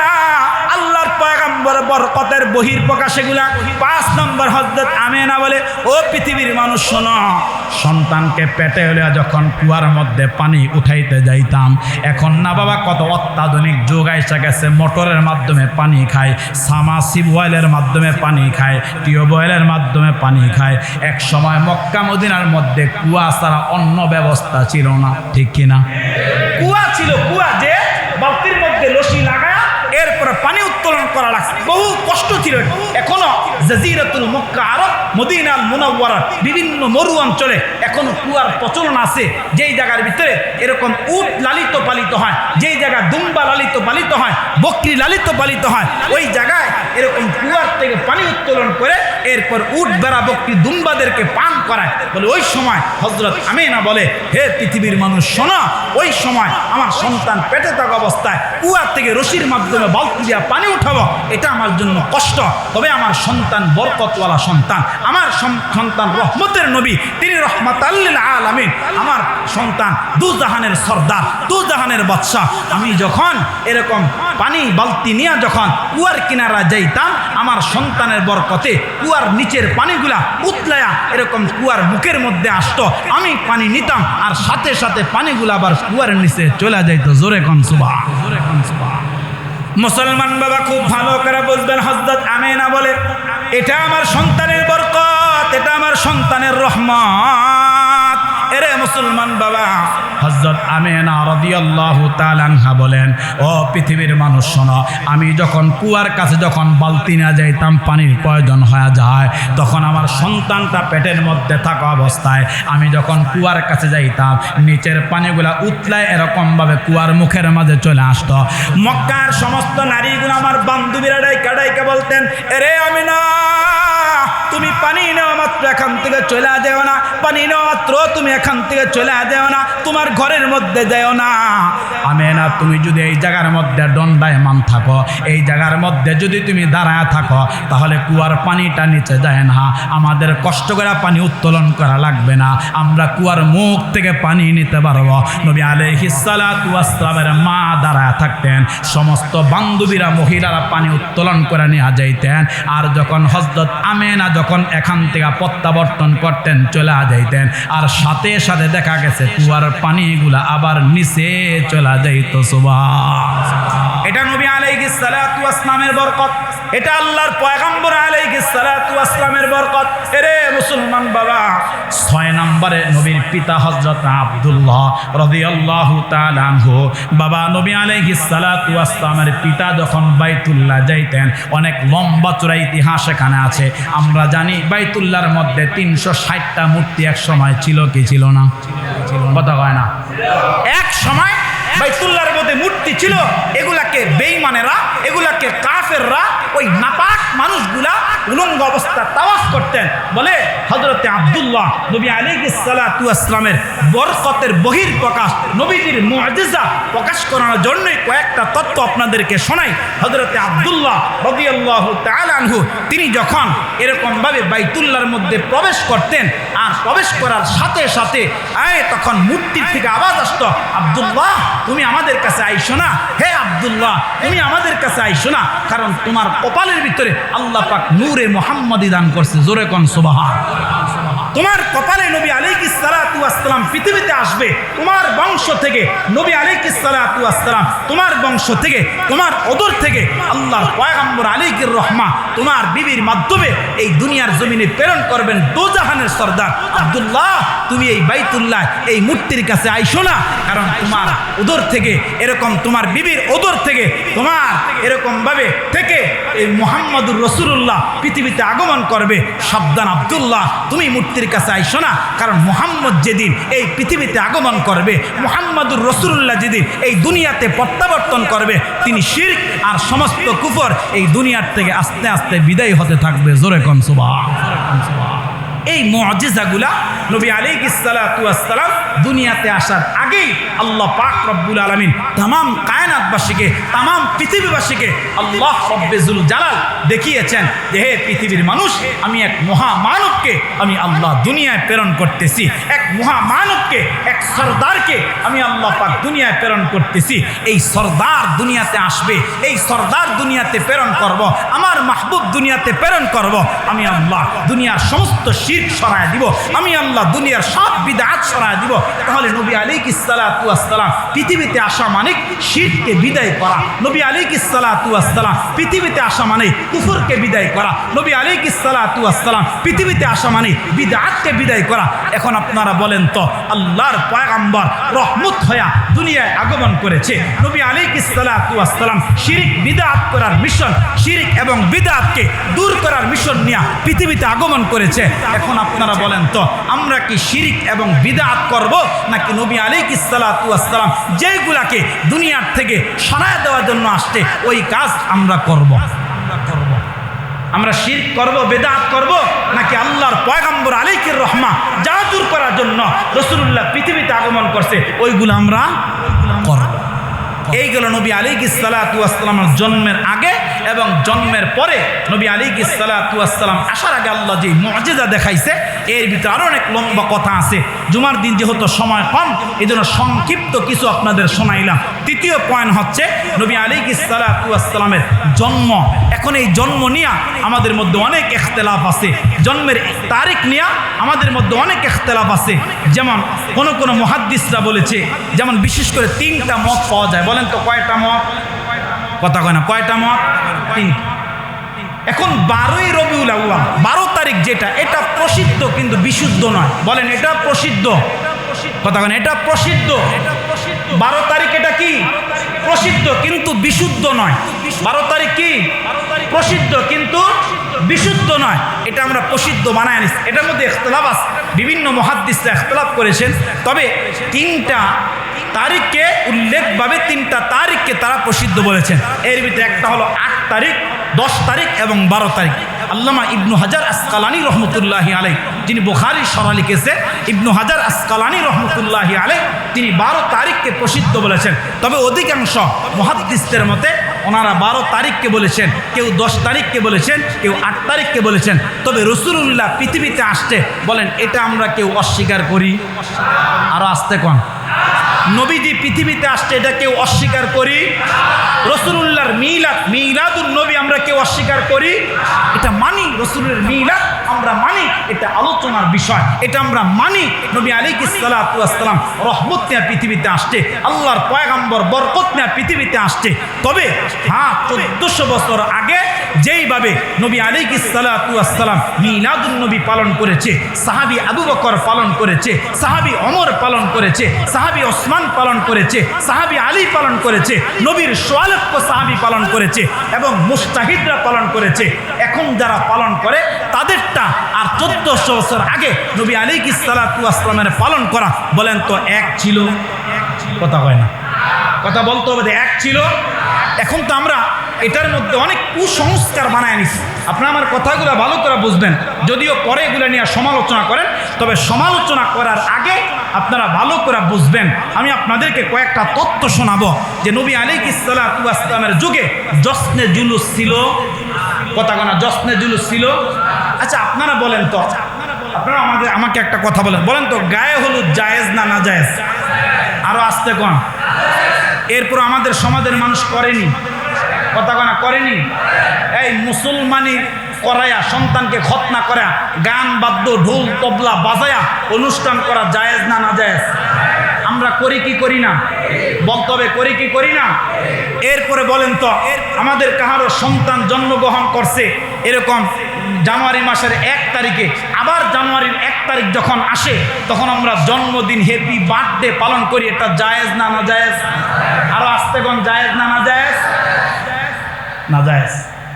আল্লাহর পয়গম্বর বরকতের বহির্প্রকাশগুলা। 5 নম্বর হযরত আমিনা বলে, ও পৃথিবীর মানুষ শোনো, সন্তানকে পেটে হলে যখন কুয়ার মধ্যে পানি উঠাইতে যাইতাম, এখন না বাবা কত অত্যাধুনিক যুগ এসে গেছে, মোটরের মাধ্যমে পানি খায়, সাবমার্সিবলের মাধ্যমে পানি খায়, টিউবওয়েলের মাধ্যমে পানি খায়। এক সময় মক্কা মদিনার মধ্যে কুয়া ছাড়া অন্য ব্যবস্থা ছিল না, ঠিক কিনা? কুয়া ছিল, কুয়া যে বালতির মধ্যে রশি লাগায় এরপর পানি উত্তোলন করা লাগছে, বহু কষ্ট ছিল। এখনো জাজিরাতুল মক্কা আরব মদিনাল মুনাওয়ারার বিভিন্ন মরু অঞ্চলে এখনো কুয়ার প্রচলন আছে, যেই জায়গার ভিতরে এরকম উট লালিত পালিত হয়, যেই জায়গায় দুম্বা লালিত পালিত হয়, বকরি লালিত পালিত হয়, ওই জায়গায় এরকম কুয়ার থেকে পানি উত্তোলন করে এরপর উট বেড়া বকরি দুম্বাদেরকে পান করায়। বলে ওই সময় হযরত আমিনা বলে, হে পৃথিবীর মানুষ শোনো, ওই সময় আমার সন্তান পেটে থাকা অবস্থায় কুয়ার থেকে রশির মাধ্যমে বালতি দিয়া পানি উঠাবো, এটা আমার জন্য কষ্ট। তবে আমার সন্তান বরকতওয়ালা সন্তান, আমার সন্তান রহমতের নবী, তিনি রহমাতাল লিল আলামিন, আমার সন্তান দুজাহানের সর্দার, দুজাহানের বাদশাহ। আমি যখন এরকম পানি বালতি নিয়ে যখন কুয়ার কিনারা যাইতাম, আমার সন্তানের বরকতে কুয়ার নিচের পানিগুলা উতলায়া এরকম কুয়ার মুখের মধ্যে আসতো, আমি পানি নিতাম, আর সাথে সাথে পানিগুলা আবার কুয়ার নিচে চলে যাইতো। জোরে কোন সুবহান, জোরে কোন সুবহান। মুসলমান বাবা খুব ভালো করে বুঝবেন, হযরত আমিনা বলে, এটা আমার সন্তানের বরকত, এটা আমার সন্তানের রহমত। এরে মুসলমান বাবা, হযরত আমিনা রাদিয়াল্লাহু তাআলা আনহা বলেন, ও পৃথিবীর মানুষ শোনো, আমি যখন কুয়ার কাছে যখন বালতি না যাইতাম, পানির প্রয়োজন হয়ে যায়, তখন আমার সন্তানটা পেটের মধ্যে থাকা অবস্থায় আমি যখন কুয়ার কাছে যাইতাম, নিচের পানিগুলা উতলায় এরকমভাবে কুয়ার মুখের মাঝে চলে আসতো। মক্কার সমস্ত নারীগুলো আমার বান্ধবীরা ডাইকা ডাইকা বলতেন, এরে আমিনা, তুমি পানি নেওয়া মাত্র এখান থেকে চলে যেও না, পানি নেওয়া মাত্র তুমি এখান থেকে চলে যেও না, তোমার ঘরের মধ্যে যেও না। আমিনা, তুমি যদি এই জায়গার মধ্যে দণ্ডায়মান থাকো, এই জায়গার মধ্যে যদি তুমি দাঁড়ায় থাকো, তাহলে কুয়ার পানিটা নিচে যায় না, আমাদের কষ্ট করে পানি উত্তোলন করা লাগবে না, আমরা কুয়ার মুখ থেকে পানি নিতে পারবো। নবী আলাইহিস সালাতু ওয়াস সালামের মা দাঁড়ায় থাকতেন, সমস্ত বান্ধবীরা মহিলারা পানি উত্তোলন করে নিয়ে যাইতেন। আর যখন হযরত আমিনা যখন এখান থেকে প্রত্যাবর্তন করতেন, চলে যাইতেন, আর সাথে সাথে দেখা গেছে কুয়ার পানিগুলা আবার নিচে চলে যাইত। সুবহান। এটা নবী আলাইহিস সালাতু ওয়াস সালামের বরকত, এটা আল্লাহর পয়গম্বর আলাইহিস সালাতু ওয়াস সালামের বরকত। এরে মুসলমান বাবা, 6 নম্বরে নবীর পিতা হযরত আব্দুল্লাহ রাদিয়াল্লাহু তাআলা আনহু, বাবা নবী আলাইহিস সালাতু ওয়াস সালামের পিতা যখন বাইতুল্লাহ যাইতেন, অনেক লম্বা চূড়া ইতিহাস এখানে আছে। আমরা জানি বাইতুল্লাহর মধ্যে 360টা মূর্তি এক সময় ছিল, কি ছিল না? কথা কয় না? এক সময় বাইতুল্লাহর মধ্যে মূর্তি ছিল, এগুলাকে বেঈমানেরা, এগুলাকে কাফেররা, ওই নাপাক মানুষগুলা উলঙ্গ অবস্থা তাওয়াফ করতেন। বলে হযরতে আব্দুল্লাহ নবী আলাইহিস সালাতু ওয়াস সালামের বরকতের বহির প্রকাশ, নবীজির মুআজিজা প্রকাশ করার জন্যই কয়েকটা তথ্য আপনাদেরকে শোনাই। হযরতে আব্দুল্লাহ রাদিয়াল্লাহু তাআলা আনহু, তিনি যখন এরকমভাবে বাইতুল্লাহর মধ্যে প্রবেশ করতেন, আর প্রবেশ করার সাথে সাথে তখন মূর্তির থেকে আওয়াজ আসতো, আব্দুল্লাহ তুমি আমাদের কাছে আইসো না, হে আব্দুল্লাহ তুমি আমাদের কাছে আইসো না, কারণ তোমার কপালের ভিতরে আল্লাহ পাক নূরে মুহাম্মাদি দান করছে। জোরে কোন সুবহান। তোমার কপালে নবী আলাইহিস সালাতু ওয়াস সালাম পৃথিবীতে আসবে, তোমার বংশ থেকে নবী আলাইহিস সালাতু ওয়াস সালাম, তোমার বংশ থেকে, তোমার ওদর থেকে আল্লাহর পয়গম্বর আলাইহির রহমা তোমার বিবির মাধ্যমে এই দুনিয়ার জমিনে প্রেরণ করবেন দোজাহানের সর্দার। আব্দুল্লাহ তুমি এই বাইতুল্লাহ এই মূর্তির কাছে আইসো না, কারণ তোমার ওদর থেকে, এরকম তোমার বিবির ওদর থেকে, তোমার এরকমভাবে থেকে এই মুহাম্মদুর রাসূলুল্লাহ পৃথিবীতে আগমন করবে। সাবধান আব্দুল্লাহ, তুমি মূর্তির কাছে আইসো না, কারণ মুহাম্মদ যেদিন এই পৃথিবীতে আগমন করবে, মুহাম্মদুর রাসূলুল্লাহ যেদিন এই দুনিয়াতে প্রত্যাবর্তন করবে, তিনি শিরক আর সমস্ত কুফর এই দুনিয়ার থেকে আস্তে আস্তে বিদায় হতে থাকবে। জোরে কোন সুবহান। এই মুআজিজাগুলা নবী আলাইহিস সালাতু ওয়াস সালাম দুনিয়াতে আসার আগেই আল্লাহ পাক রব্বুল আলামিন तमाम কায়নাতবাসীকে, तमाम পৃথিবীবাসীকে আল্লাহ রব্বুল জালাল দেখিয়েছেন যে হে পৃথিবীর মানুষ, আমি এক মহামানবকে আমি আল্লাহ দুনিয়ায় প্রেরণ করতেছি, এক মহামানবকে, এক সরদারকে আমি আল্লাহ পাক দুনিয়ায় প্রেরণ করতেছি। এই সরদার দুনিয়াতে আসবে, এই সরদার দুনিয়াতে প্রেরণ করব, আমার মাহবুব দুনিয়াতে প্রেরণ করব। আমি আল্লাহ দুনিয়ার সমস্ত শিরক সরায় দিব, আমি আল্লাহ দুনিয়ার সব বিদআত সরায় দিব, তাহলে নবী আলাইহিস সালাতু ওয়াস সালাম পৃথিবীতে আসা মানে শিরককে বিদায় করা। নবী আলাইহিস সালাতু ওয়াস সালাম পৃথিবীতে আসা মানে কুফরকে বিদায় করা। নবী আলাইহিস সালাতু ওয়াস সালাম পৃথিবীতে আসা মানে বিদআতকে বিদায় করা। এখন আপনারা বলেন তো, আল্লাহর পয়গম্বর রহমত হয়ে দুনিয়ায় আগমন করেছে, নবী আলাইহিস সালাতু ওয়াস সালাম শিরক বিদআত করার মিশন, শিরক এবং বিদআতকে দূর করার মিশন নিয়ে পৃথিবীতে আগমন করেছে। এখন আপনারা বলেন তো, আমরা কি শিরক এবং বিদআত করব, নাকি নবী আলাইহিস সালাতু ওয়াস সালাম যেগুলাকে দুনিয়ার থেকে সরায় দেওয়ার জন্য আসছে ওই কাজ আমরা করব? আমরা শিরক করব, বিদআত করব, নাকি আল্লাহর পয়গম্বর আলাইহির রহমা যা দূর করার জন্য রাসূলুল্লাহ পৃথিবীতে আগমন করছে ওইগুলো আমরা করব? এইগুলো নবী আলাইহিস সালাতু ওয়াস সালামের জন্মের আগে এবং জন্মের পরে নবী আলাইহিস সালাতু ওয়াস সালাম আসার আগে আল্লাহ যে মুআজিজা দেখাইছে, এর ভিতরে আরো অনেক লম্বা কথা আছে। জুমার দিন যেহেতু সময় কম, এই জন্য সংক্ষিপ্ত কিছু আপনাদের শোনাইলাম। তৃতীয় পয়েন্ট হচ্ছে নবী আলাইহিস সালাতু ওয়াস সালামের জন্ম। এখন এই জন্ম নিয়ে আমাদের মধ্যে অনেক ইখতিলাফ আছে, জন্মের তারিখ নিয়ে আমাদের মধ্যে অনেক ইখতিলাফ আছে। যেমন কোন মুহাদ্দিসরা বলেছে, যেমন বিশেষ করে 3টা মত পাওয়া যায়। বলেন তো কয়টা মত? কথা কয় না, কয়টা মত? 3। এখন 12ই রবিউল আউয়াল 12 তারিখ যেটা, এটা প্রসিদ্ধ কিন্তু বিশুদ্ধ নয়। বলেন এটা প্রসিদ্ধ? কথা কয় না, এটা প্রসিদ্ধ। 12 তারিখ এটা কি? প্রসিদ্ধ কিন্তু বিশুদ্ধ নয়। 12 তারিখ কি? প্রসিদ্ধ কিন্তু বিশুদ্ধ নয়। এটা আমরা প্রসিদ্ধ বানায় নিচ্ছি। এটার মধ্যে ইখতিলাফ আছে, বিভিন্ন মুহাদ্দিসরা ইখতিলাফ করেছেন। তবে 3টা তারিখকে উল্লেখভাবে 3টা তারিখকে তারা প্রসিদ্ধ বলেছেন। এর ভিতরে একটা হলো 8 তারিখ, 10 তারিখ এবং 12 তারিখ। আল্লামা ইবনু হাজার আসকালানি রহমতুল্লাহি আলাইহি, যিনি বুখারী শরহ লিখেছে, ইবনু হাজার আসকালানি রহমতুল্লাহি আলাইহি তিনি 12 তারিখকে প্রসিদ্ধ বলেছেন। তবে অধিকাংশ মুহাদ্দিসদের মতে ওনারা 12 তারিখকে বলেছেন, কেউ 10 তারিখকে বলেছেন, কেউ 8 তারিখকে বলেছেন। তবে রাসূলুল্লাহ পৃথিবীতে আসতে বলেন এটা আমরা কেউ অস্বীকার করি? আরো আসতে কোন? নবীজি পৃথিবীতে আসছে এটা কেউ অস্বীকার করি? রাসূলুল্লাহর মিলাদুন নবী আমরা কেউ অস্বীকার করি? এটা মানি। রাসূলের মিলাদ আমরা মানি, এটা আলোচনার বিষয়, এটা আমরা মানি। নবী আলাইহিস সালাতু ওয়াস সালাম রহমত নিয়ে পৃথিবীতে আসছে, আল্লাহর পয়গম্বর বরকত নিয়ে পৃথিবীতে আসছে। তবে হ্যাঁ, 1400 বছর আগে যেইভাবে নবী আলাইহিস সালাতু ওয়াস সালাম মিলাদুন নবী পালন করেছে, সাহাবী আবু বকর পালন করেছে, সাহাবী ওমর পালন করেছে, সাহাবী ওসমান পালন করেছে, সাহাবী আলী পালন করেছে, নবীর 100 লক্ষ সাহাবী পালন করেছে এবং মুস্তাহিদরা পালন করেছে। এখন যারা পালন করে তাদেরটা আর 1400 বছর আগে নবী আলাইহিস সালাতু ওয়াস সালামের পালন করা বলেন তো এক ছিল? কথা কয় না, কথা বলতে হবে, এক ছিল। এখন তো আমরা এটার মধ্যে অনেক কুসংস্কার বানায় নিছি। আপনারা আমার কথাগুলো ভালো করে বুঝবেন, যদিও পরে এগুলো নিয়ে সমালোচনা করেন, তবে সমালোচনা করার আগে আপনারা ভালো করে বুঝবেন। আমি আপনাদেরকে কয়েকটা তথ্য শোনাবো যে নবী আলাইহিস সালাতু ওয়াস সালামের যুগে জশ্নে জুলুস ছিল। কথা কয় না, জশ্নে জুলুস ছিল। আচ্ছা আপনারা বলেন তো, আপনারা আমাকে একটা কথা বলেন তো, গায়ে হলুদ জায়েজ না না জায়েজ? আরো আসতে কোন? এরপর আমাদের সমাজের মানুষ করেনি, কথা কয় না, করেনি। এই মুসলমানি করায়া সন্তানকে খতনা করা, গান বাদ্য ঢোল তবলা বাজায়া অনুষ্ঠান করা জায়েজ না না জায়েজ? আমরা করি কি করি না? বলতে হবে করি কি করি না? এরপরে বলেন তো, আমাদের কাহারও সন্তান জন্মগ্রহণ করছে এরকম জানুয়ারি মাসের 1 তারিখে, আবার জানুয়ারির 1 তারিখ যখন আসে তখন আমরা জন্মদিন হ্যাপি বার্থডে পালন করি, এটা জায়েজ না না জায়েজ? আরো আসতে কোন জায়েজ না না জায়েজ? না জায়েজ।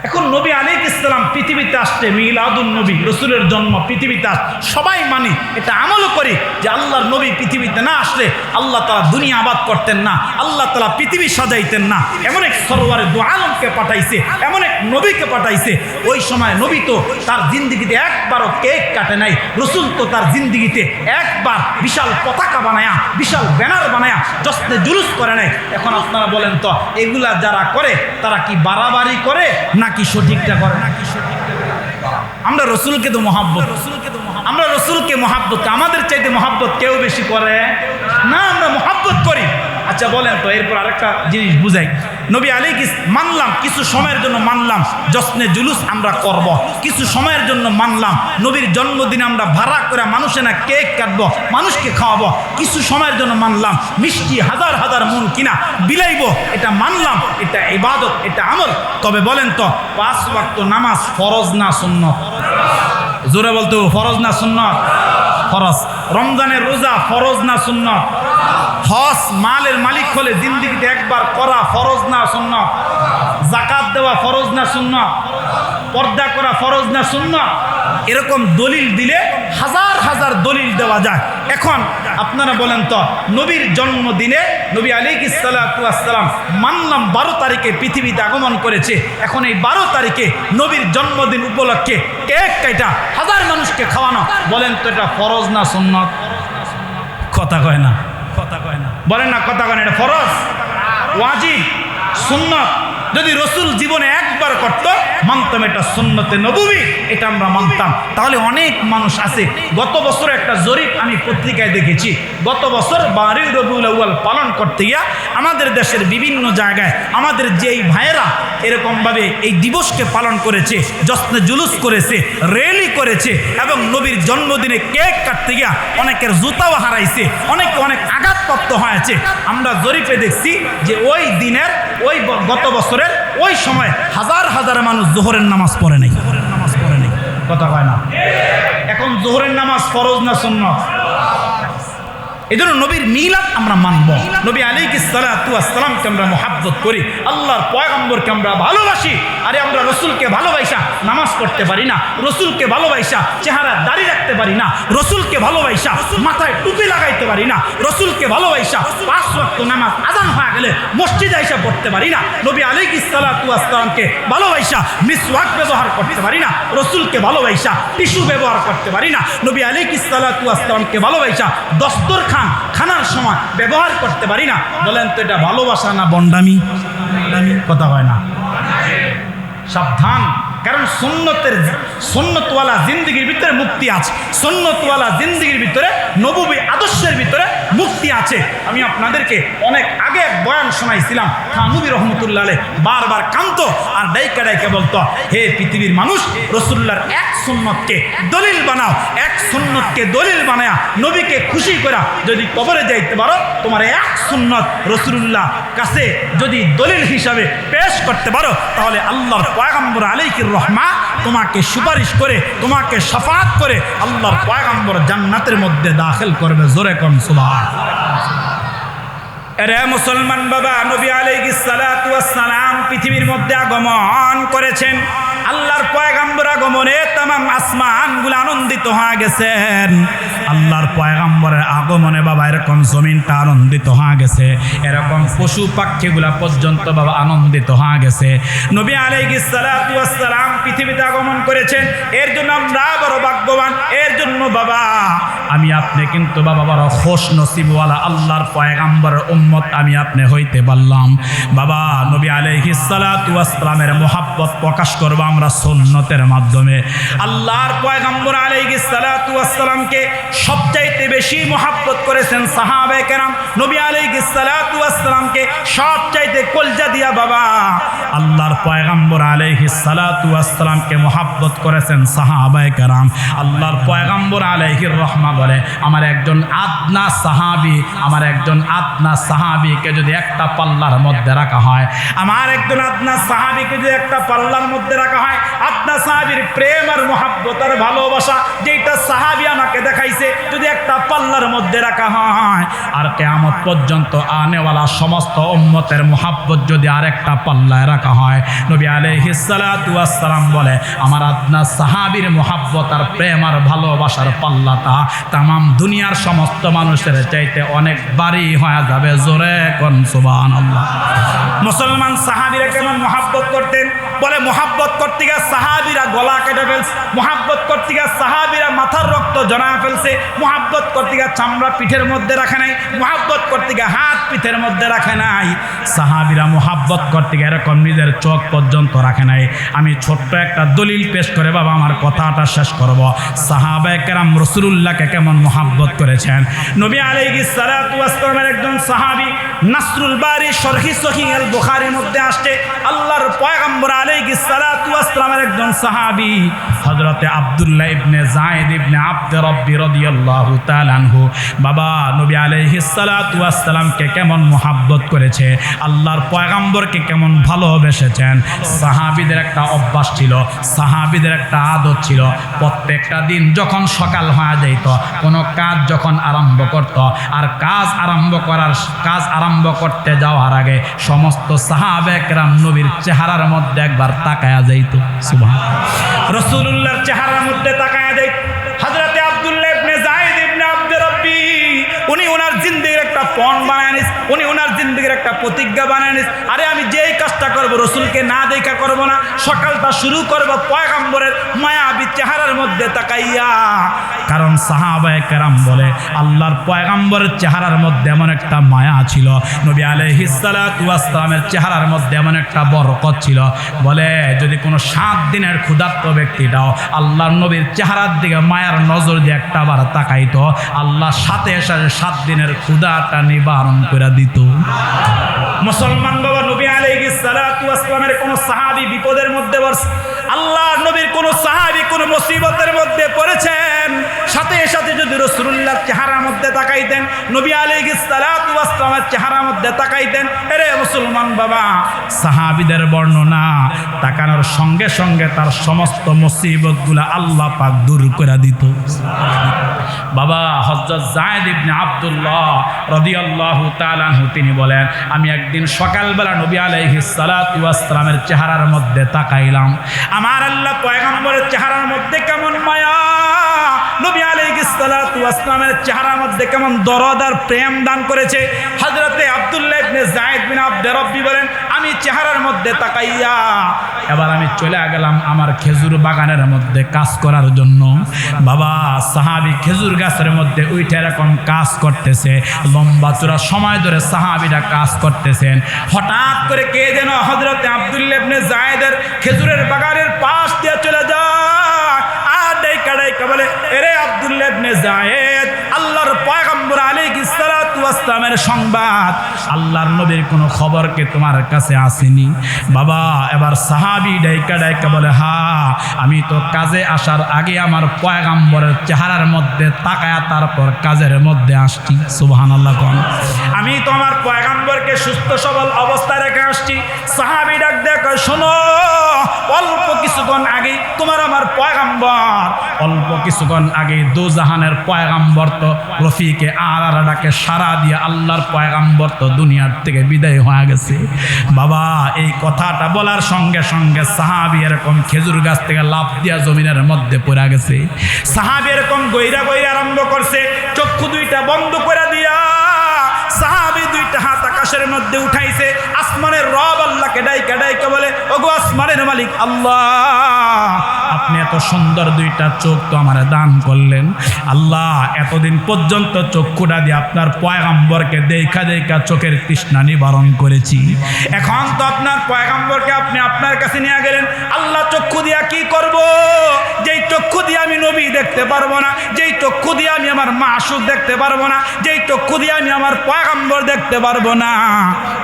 এখন নবী আলাইহিস সালাম পৃথিবীতে আসছে, মিলাদুন নবী রাসূলের জন্ম পৃথিবীতে আসছে, সবাই মানি, এটা আমলও করি যে আল্লাহর নবী পৃথিবীতে না আসলে আল্লাহ তাআলা দুনিয়া আবাদ করতেন না, আল্লাহ তাআলা পৃথিবী সাজাইতেন না। এমন এক সরওয়ারে দু আলমকে পাঠাইছে, এমন এক নবীকে পাঠাইছে। ওই সময় নবী তো তার জিন্দেগিতে একবারও কেক কাটে নাই। রাসূল তো তার জিন্দেগিতে একবার বিশাল পতাকা বানায়া, বিশাল ব্যানার বানায়া জশ্নে জুলুস করে নাই। এখন আপনারা বলেন তো, এগুলা যারা করে তারা কি বাড়াবাড়ি করে নাকি সঠিকটা করে? আমরা রসুলকে তো মহাব্বত, আমরা রসুলকে মহাব্বত, আমাদের চাইতে মহাব্বত কেউ বেশি করে না? আমরা মহাব্বত করি, আচ্ছা বলেন তো, এরপর আরেকটা জিনিস বুঝাই। নবী আলাইহিস মানলাম, কিছু সময়ের জন্য মানলাম জশ্নে জুলুস আমরা করব, কিছু সময়ের জন্য মানলাম নবীর জন্মদিনে আমরা ভাড়া করে মানুষে না কেক কাটবো, মানুষকে খাওয়াবো, কিছু সময়ের জন্য মানলাম মিষ্টি হাজার হাজার মন কিনা বিলাইবো, এটা মানলাম, এটা ইবাদত, এটা আমল। তবে বলেন তো 5 ওয়াক্ত নামাজ ফরজ না সুন্নত? জোরে বলতো, ফরজ না সুন্নত? ফরজ। রমজানের রোজা ফরজ না সুন্নত? হজ মালের মালিক হলে জিন্দেগিতে একবার করা ফরজ না সুন্নত? যাকাত দেওয়া ফরজ না সুন্নত? পর্দা করা ফরজ না সুন্নত? এরকম দলিল দিলে হাজার হাজার দলিল দেওয়া যায়। এখন আপনারা বলেন তো, নবীর জন্মদিনে নবী আলাইহিস সালাতু ওয়াস সালাম মানলাম 12 তারিখে পৃথিবীতে আগমন করেছে, এখন এই 12 তারিখে নবীর জন্মদিন উপলক্ষে কেক কাটা হাজার মানুষকে খাওয়ানো, বলেন তো এটা ফরজ না সুন্নত? কথা কয় না, কথা কয় না, বলেন না, কথা কয় না। এটা ফরজ, ওয়াজিব, সুন্নত। যদি রসুল জীবনে একবার করত মানতাম এটা সুন্নতে নবুবী, এটা আমরা মানতাম। তাহলে অনেক মানুষ আছে, গত বছর একটা জরিপ আমি পত্রিকায় দেখেছি, গত বছর 12 রবিউল আউয়াল পালন করতে গিয়া আমাদের দেশের বিভিন্ন জায়গায় আমাদের যেই ভাইয়েরা এরকমভাবে এই দিবসকে পালন করেছে, জশ্নে জুলুস করেছে, র্যালি করেছে এবং নবীর জন্মদিনে কেক কাটতে গিয়া অনেকের জুতাও হারাইছে, অনেকে অনেক আঘাতপ্রাপ্ত হয়েছে। আমরা জরিপে দেখছি যে ওই দিনের ওই গত বছরের ওই সময় হাজার হাজার মানুষ জোহরের নামাজ পড়ে নাই, কথা হয় না। এখন জোহরের নামাজ ফরজ না সুন্নত? এই জন্য নবীর মিলাদ আমরা মানব, নবী আলাইহিস সালাতু ওয়াস সালামকে আমরা মহাব্বত করি, আল্লাহর পয়গম্বরকে আমরা ভালোবাসি। আরে আমরা রসুলকে ভালোবাসা নামাজ পড়তে পারি না, রসুলকে ভালোবাসা চেহারা দাড়ি রাখতে পারি না, রসুলকে ভালোবাসা মাথায় টুপি লাগাইতে পারি না, রসুলকে ভালোবাসা 5 ওয়াক্ত নামাজ আযান হয়ে গেলে মসজিদে এসে পড়তে পারি না, নবী আলাইহিস সালাতু ওয়াস সালামকে ভালোবাসা মিসওয়াক ব্যবহার করতে পারি না, রসুলকে ভালোবাসা টিস্যু ব্যবহার করতে পারি না, নবী আলাইহিস সালাতু ওয়াস সালামকে ভালোবাসা দস্তরখান খানার সময় ব্যবহার করতে পারি না, বলেন তো এটা ভালোবাসা না বন্ডামি? কথা হয় না, সাবধান। কারণ সুন্নতওয়ালা জিন্দেগির ভিতরে মুক্তি আছে, সুন্নতওয়ালা জিন্দেগির ভিতরে নববী আদর্শের ভিতরে মুক্তি আছে। আমি আপনাদেরকে অনেক আগে এক বয়ান শোনাইছিলাম, থানবী রহমতুল্লাহ আলাইহি বারবার কাঁদতো আর ডাইকা ডাইকা বলতো, হে পৃথিবীর মানুষ, রসুল্লাহর এক সুন্নতকে দলিল বানাও, এক সুন্নতকে দলিল বানায়া নবীকে খুশি করা যদি কবরে যাইতে পারো, তোমার এক সুন্নত রসুল্লাহ কাছে যদি দলিল হিসাবে পেশ করতে পারো, তাহলে আল্লাহর পয়গম্বর আলাইহির রহমা তোমাকে সুপারিশ করে, তোমাকে শাফাআত করে আল্লাহর পয়গম্বর জান্নাতের মধ্যে দাখিল করবে। জোরে কোন সুবহান। এরে মুসলমান বাবা, নবী আলাইহিস সালাতু ওয়াস সালাম পৃথিবীর মধ্যে আগমন করেছেন, আল্লাহর পয়গম্বর আগমনে तमाम আসমানগুলো আনন্দিত হয়ে গেছেন। আল্লাহর পয়গম্বরের আগমনে বাবা এরকম জমিনটা আনন্দিত হয়ে গেছে, এরকম পশু পাখিগুলা পর্যন্ত বাবা আনন্দিত হয়ে গেছে। নবী আলাইহিস সালাতু ওয়াস সালাম পৃথিবীতে আগমন করেছেন, এর জন্য আমরা বড় ভাগ্যবান। এর জন্য বাবা আমি আপনি কিন্তু বাবা বড় খুশ নসিবওয়ালা, আল্লাহর পয়গম্বরের উম্মত আমি আপনি হইতে পারলাম। বাবা নবী আলাইহিস সালাতু ওয়াস সালামের মুহাব্বত প্রকাশ করব আমরা সুন্নতের মাধ্যমে। আল্লাহর পয়গম্বর আলাইহিস সালাতু ওয়াস সালামকে সবচাইতে বেশি মুহাব্বত করেছেন সাহাবায়ে কেরাম। নবী আলাইহিস সালাতু ওয়াস সালামকে সবচাইতে কলজা দিয়া বাবা আল্লাহর পয়গম্বর আলাইহিস সালাতু ওয়াস সালামকে মুহাব্বত করেছেন সাহাবায়ে কেরাম। আল্লাহর পয়গম্বর আলাইহির রহমা বলে, আমার একজন আদনা সাহাবী, আমার একজন আদনা সাহাবীকে যদি একটা পাল্লার মধ্যে রাখা হয়, আমার একজন আদনা সাহাবীকে যদি একটা পাল্লার মধ্যে রাখা হয়, আদনা সাহাবীর প্রেম আর মুহাব্বত আর ভালোবাসা যেটা সাহাবী আমাকে দেখাইছে যদি একটা পাল্লার মধ্যে রাখা হয়, আর কিয়ামত পর্যন্ত আনেওয়ালা সমস্ত উম্মতের মুহাব্বত যদি আরেকটা পাল্লায় রাখা হয়, নবী আলাইহিস সালাতু ওয়াস সালাম বলে আমার আদনা সাহাবীর মুহাব্বত আর প্রেম আর ভালোবাসার পাল্লাটা তামাম দুনিয়ার সমস্ত মানুষের চাইতে অনেক বাড়ি হয়ে যাবে। জোরে কোন সুবহানাল্লাহ। মুসলমান সাহাবীরা কেমন মুহাব্বত করতেন? বলে মুহাব্বত করতে গিয়ে সাহাবীরা গলা কেটে ফেলছে, মুহাব্বত করতে গিয়ে সাহাবীরা মাথার রক্ত জড়া ফেলছে, মুহাব্বত করতে গিয়ে চামড়া পিঠের মধ্যে রাখে নাই, মুহাব্বত করতে গিয়ে হাত পিঠের মধ্যে রাখে নাই, সাহাবীরা মুহাব্বত করতে গিয়ে এরকম নিজের চোখ পর্যন্ত রাখে নাই। আমি ছোট্ট একটা দলিল পেশ করে বাবা আমার কথাটা শেষ করব। সাহাবায়ে কেরাম রাসূলুল্লাহকে কেমন মুহাব্বত করেছেন। নবী আলাইহিস সালাতু ওয়াস সালামের একজন সাহাবী নাসরুল বারি শরহি সহিহ আল বুখারীর মধ্যে আসছে আল্লাহর পয়গম্বর আলাইহিস সালাতু ওয়াস সালামের একজন সাহাবী হযরতে আব্দুল্লাহ ইবনে যায়েদ ইবনে আব্দ রব্বি রাদিয়াল্লাহু তাআলা আনহু বাবা নবী আলাইহিস সালাতু ওয়াস সালামকে কেমন মোহাব্বত করেছে, আল্লাহর পয়গম্বরকে কেমন ভালোবেসেছেন। সাহাবীদের একটা অভ্যাস ছিল, সাহাবীদের একটা আদত ছিল, প্রত্যেকটা দিন যখন সকাল হয়ে যেত কোনো কাজ যখন আরম্ভ করত আর কাজ আরম্ভ করতে যাওয়ার আগে সমস্ত সাহাবে কেরাম নবীর চেহারার মধ্যে একবার তাকায়া যাইত। সুবহানাল্লাহ, রাসূলুল্লাহর চেহারার মধ্যে তাকায়া যাইত। হযরতে আব্দুল্লাহ ইবনে যায়েদ ইবনে আব্দ রব্বি উনি ওনার জিন্দেগির একটা পণ বানায় নিস, উনি ওনার জিন্দেগির একটা প্রতিজ্ঞা বানায় নিস, আরে আমি যেই কাজটা করব রসুলকে না দেখা করব না, সকালটা শুরু করব পয়গম্বরের মায়াবী চেহারার মধ্যে তাকাইয়া। কারণ সাহাবায়ে কেরাম বলে আল্লাহর পয়গম্বরের চেহারার মধ্যে এমন একটা মায়া ছিল, নবী আলাইহিস সালাতু ওয়াস সালামের চেহারার মধ্যে এমন একটা বরকত ছিল, বলে যদি কোনো 7 দিনের ক্ষুধার্ত ব্যক্তিটাও আল্লাহর নবীর চেহারার দিকে মায়ার নজর দিয়ে একটা বার তাকাইতো, আল্লাহ সাথে সাথে 7 দিনের ক্ষুধাটা নিবারণ করে দিত। মুসলমান বাবা, নবী আলাইহিস সালাতু ওয়াস সালামের কোন সাহাবী বিপদের মধ্যে পড়ছে, আল্লাহর নবীর কোন সাহাবী কোন মুসিবতের মধ্যে পড়েছেন, সাথে সাথে যদি রাসূলুল্লাহর চেহারার মধ্যে তাকাইতেন, নবী আলাইহিস সালাতু ওয়াস সালামের চেহারার মধ্যে তাকাইতেন, আরে মুসলমান বাবা, সাহাবীদের বর্ণনা তাকানোর সঙ্গে সঙ্গে তার সমস্ত মুসিবতগুলো আল্লাহ পাক দূর করে দিত। বাবা হযরত যায়েদ ইবনে আব্দুল্লাহ রাদিয়াল্লাহু তাআলা আনহু তিনি বলেন আমি একদিন সকালবেলা নবী আলাইহিস সালাতু ওয়াস সালামের চেহারার মধ্যে তাকাইলাম, আমার আল্লাহ পয়গম্বরের চেহারার মধ্যে কেমন মায়া, নবী আলাইহিস সালাতু ওয়াস সালামের চেহারার মধ্যে কেমন দরদ আর প্রেম দান করেছে। হযরতে আব্দুল্লাহ ইবনে যায়েদ বিন আব্দ রব্বি বলেন আমি চেহারার মধ্যে তাকাইয়া এবার আমি চলে গেলাম আমার খেজুর বাগানের মধ্যে কাজ করার জন্য। বাবা সাহাবী খেজুর গাছের মধ্যে উঠে এরকম কাজ করতেছে, লম্বা চূড়া সময় ধরে সাহাবীরা কাজ করতেছেন। হঠাৎ করে কে যেন হযরতে আব্দুল্লাহ ইবনে যায়েদের খেজুরের বাগানের পাশ দিয়ে চলে যায় আর ডাইকা বলে, এরে আব্দুল্লাহ ইবনে যায়েদ, আল্লাহর পয়গম্বর আলাইহিস সালাতু ওয়াস সালামের সংবাদ, আল্লাহর নবীর কোনো খবর কি তোমার কাছে আসেনি? বাবা এবার সাহাবী ডাইকা বলে, হ্যাঁ আমি তো কাজে আসার আগে আমার পয়গম্বরের চেহারার মধ্যে তাকায়া তারপর কাজের মধ্যে আসছি। সুবহানাল্লাহ কোন, আমি তো আমার পয়গম্বরকে সুস্থ সবল অবস্থায় রেখে আসছি। সাহাবী ডাক দেখো, শোনো, অল্প কিছুক্ষণ আগে তোমার আমার পয়গম্বর, অল্প কিছুক্ষণ আগে দোজাহানের পয়গম্বর তো রফিকে আলা ডাকে সারা দিয়ে আল্লাহর পয়গম্বর তো দুনিয়ার থেকে বিদায় হয়ে গেছে। বাবা এই কথাটা বলার সঙ্গে সঙ্গে সাহাবী এরকম খেজুর গাছ থেকে লাফ দিয়া জমিনের মধ্যে পড়ে গেছে। সাহাবী এরকম গইরা আরম্ভ করছে, চক্ষু দুইটা বন্ধ করে দিয়া সাহাবী দুইটা হাত আকাশের মধ্যে উঠাইছে, আসমানের রব আল্লাহকে ডাইকা বলে, ওগো আসমানের মালিক আল্লাহ, আপনি এত সুন্দর দুইটা চোখ তো আমারে দান করলেন, আল্লাহ এতদিন পর্যন্ত চক্ষুটা দিয়ে আপনার পয়গম্বরকে দেখা চোখের তৃষ্ণা নিবারণ করেছি, এখন তো আপনার পয়গম্বরকে আপনি আপনার কাছে নিয়ে গেলেন, আল্লাহ চক্ষু দিয়া কি করব? যেই চক্ষু দিয়ে আমি নবী দেখতে পারবো না, যেই চক্ষু দিয়ে আমি আমার মাসুক দেখতে পারবো না, যেই চক্ষু দিয়ে আমি আমার পয়গম্বর দেখতে পারবো না,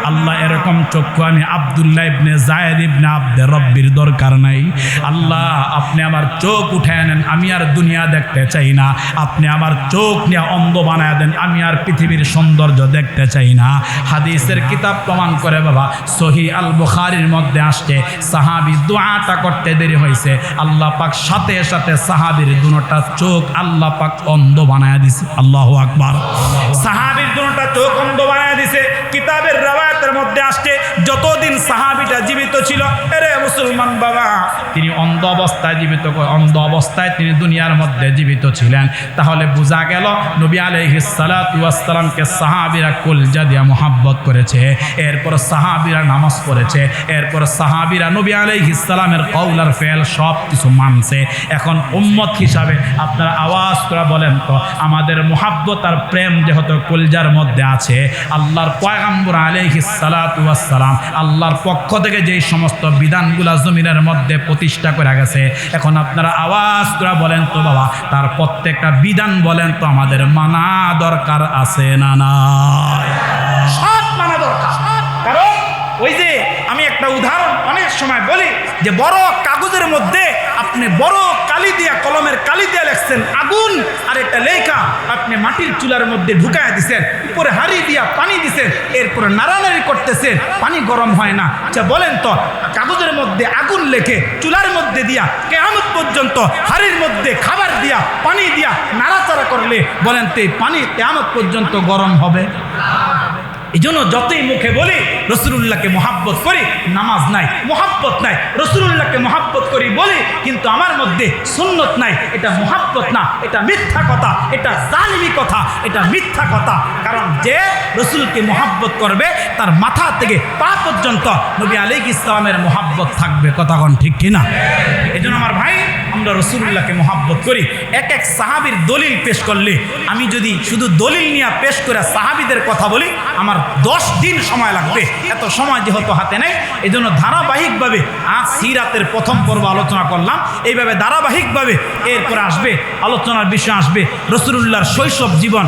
আল্লাহ এরকম চক্ষু আমি আব্দুল্লাহ ইবনে যায়েদ ইবনে আব্দ রব্বির দরকার নাই, আল্লাহ আপনি আমার চোখ উঠায় নেন, আমি আর দুনিয়া দেখতে চাই না, আপনি আমার চোখ নিয়ে অন্ধ বানায় দেন, আমি আর পৃথিবীর সৌন্দর্য দেখতে চাই না। হাদিসের কিতাব প্রমাণ করে বাবা, সহিহ আল বুখারীর মধ্যে আসছে সাহাবী দোয়াটা করতে দেরি হয়েছে, আল্লাহ পাক সাথে সাথে সাহাবীর দুটোটা চোখ আল্লাহ পাক অন্ধ বানায় দিছে। আল্লাহু আকবার, সাহাবীর দুটোটা চোখ অন্ধ বানায় দিছে। কিতাবের রওয়ায়াতের মধ্যে আসছে যতদিন সাহাবীটা জীবিত ছিল, এরে মুসলমান বাবা, তিনি অন্ধ অবস্থায় তিনি দুনিয়ার মধ্যে জীবিত ছিলেন। তাহলে বোঝা গেল নবী আলাইহিস সালাতু ওয়াস সালামকে সাহাবীরা কলজা দিয়া মুহাব্বত করেছে, এরপর সাহাবীরা নামাজ পড়েছে, এরপর সাহাবীরা নবী আলাইহিস সালামের কওল আর ফেল সব কিছু মানছে। এখন উম্মত হিসাবে আপনারা আওয়াজ করে বলেন তো, আমাদের মুহাব্বত আর প্রেম যেহেতু কলজার মধ্যে আছে, আল্লাহর পয়গম্বর আলাইহিস সালাতু ওয়াস সালাম আল্লাহর পক্ষ থেকে যেই সমস্ত বিধানগুলা জমিনের মধ্যে প্রতিষ্ঠা করে গেছে, এখন আপনারা আওয়াজ করে বলেন তো বাবা, তার প্রত্যেকটা বিধান বলেন তো আমাদের মানা দরকার আছে না নাই? সব মানা কারণ ওই যে আমি একটা উদাহরণ অনেক সময় বলি যে বড় কাগজের মধ্যে আপনি বড় কালি দিয়া, কলমের কালি দিয়া লেখছেন আগুন, আর একটা লেখা আপনি মাটির চুলার মধ্যে ঢুকায় দিছেন, উপরে হাঁড়ি দিয়া পানি দিছেন, এরপরে নাড়ানাড়ি করতেছেন, পানি গরম হয় না। আচ্ছা বলেন তো, কাগজের মধ্যে আগুন লেখে চুলার মধ্যে দিয়া কিয়ামত পর্যন্ত হাঁড়ির মধ্যে খাবার দিয়া পানি দিয়া নাড়াচাড়া করলে বলেন তো এই পানি কিয়ামত পর্যন্ত গরম হবে? এই জন্য যতই মুখে বলি রসুলুল্লাহকে মহাব্বত করি, নামাজ নাই, মহাব্বত নাই। রসুলুল্লাহকে মহাব্বত করি বলি, কিন্তু আমার মধ্যে সুন্নত নাই। এটা মহাব্বত না, এটা মিথ্যা কথা, এটা জালিমি কথা, এটা মিথ্যা কথা। কারণ যে রসুলকে মহাব্বত করবে তার মাথা থেকে পা পর্যন্ত নবী আলাইহিস সালামের মহাব্বত থাকবে। কথা কোন ঠিক কিনা? এই জন্য আমার ভাই, আমরা রসুলুল্লাহকে মহাব্বত করি। এক এক সাহাবীর দলিল পেশ করলে, আমি যদি শুধু দলিল নিয়ে পেশ করে সাহাবীদের কথা বলি, আমার 10 দিন সময় লাগবে। এত সময় যেহেতু হাতে নেই, এই জন্য ধারাবাহিকভাবে আজ সিরাতের প্রথম পর্ব আলোচনা করলাম। এইভাবে ধারাবাহিকভাবে এরপরে আসবে, আলোচনার বিষয় আসবে রসুলুল্লাহর শৈশব জীবন।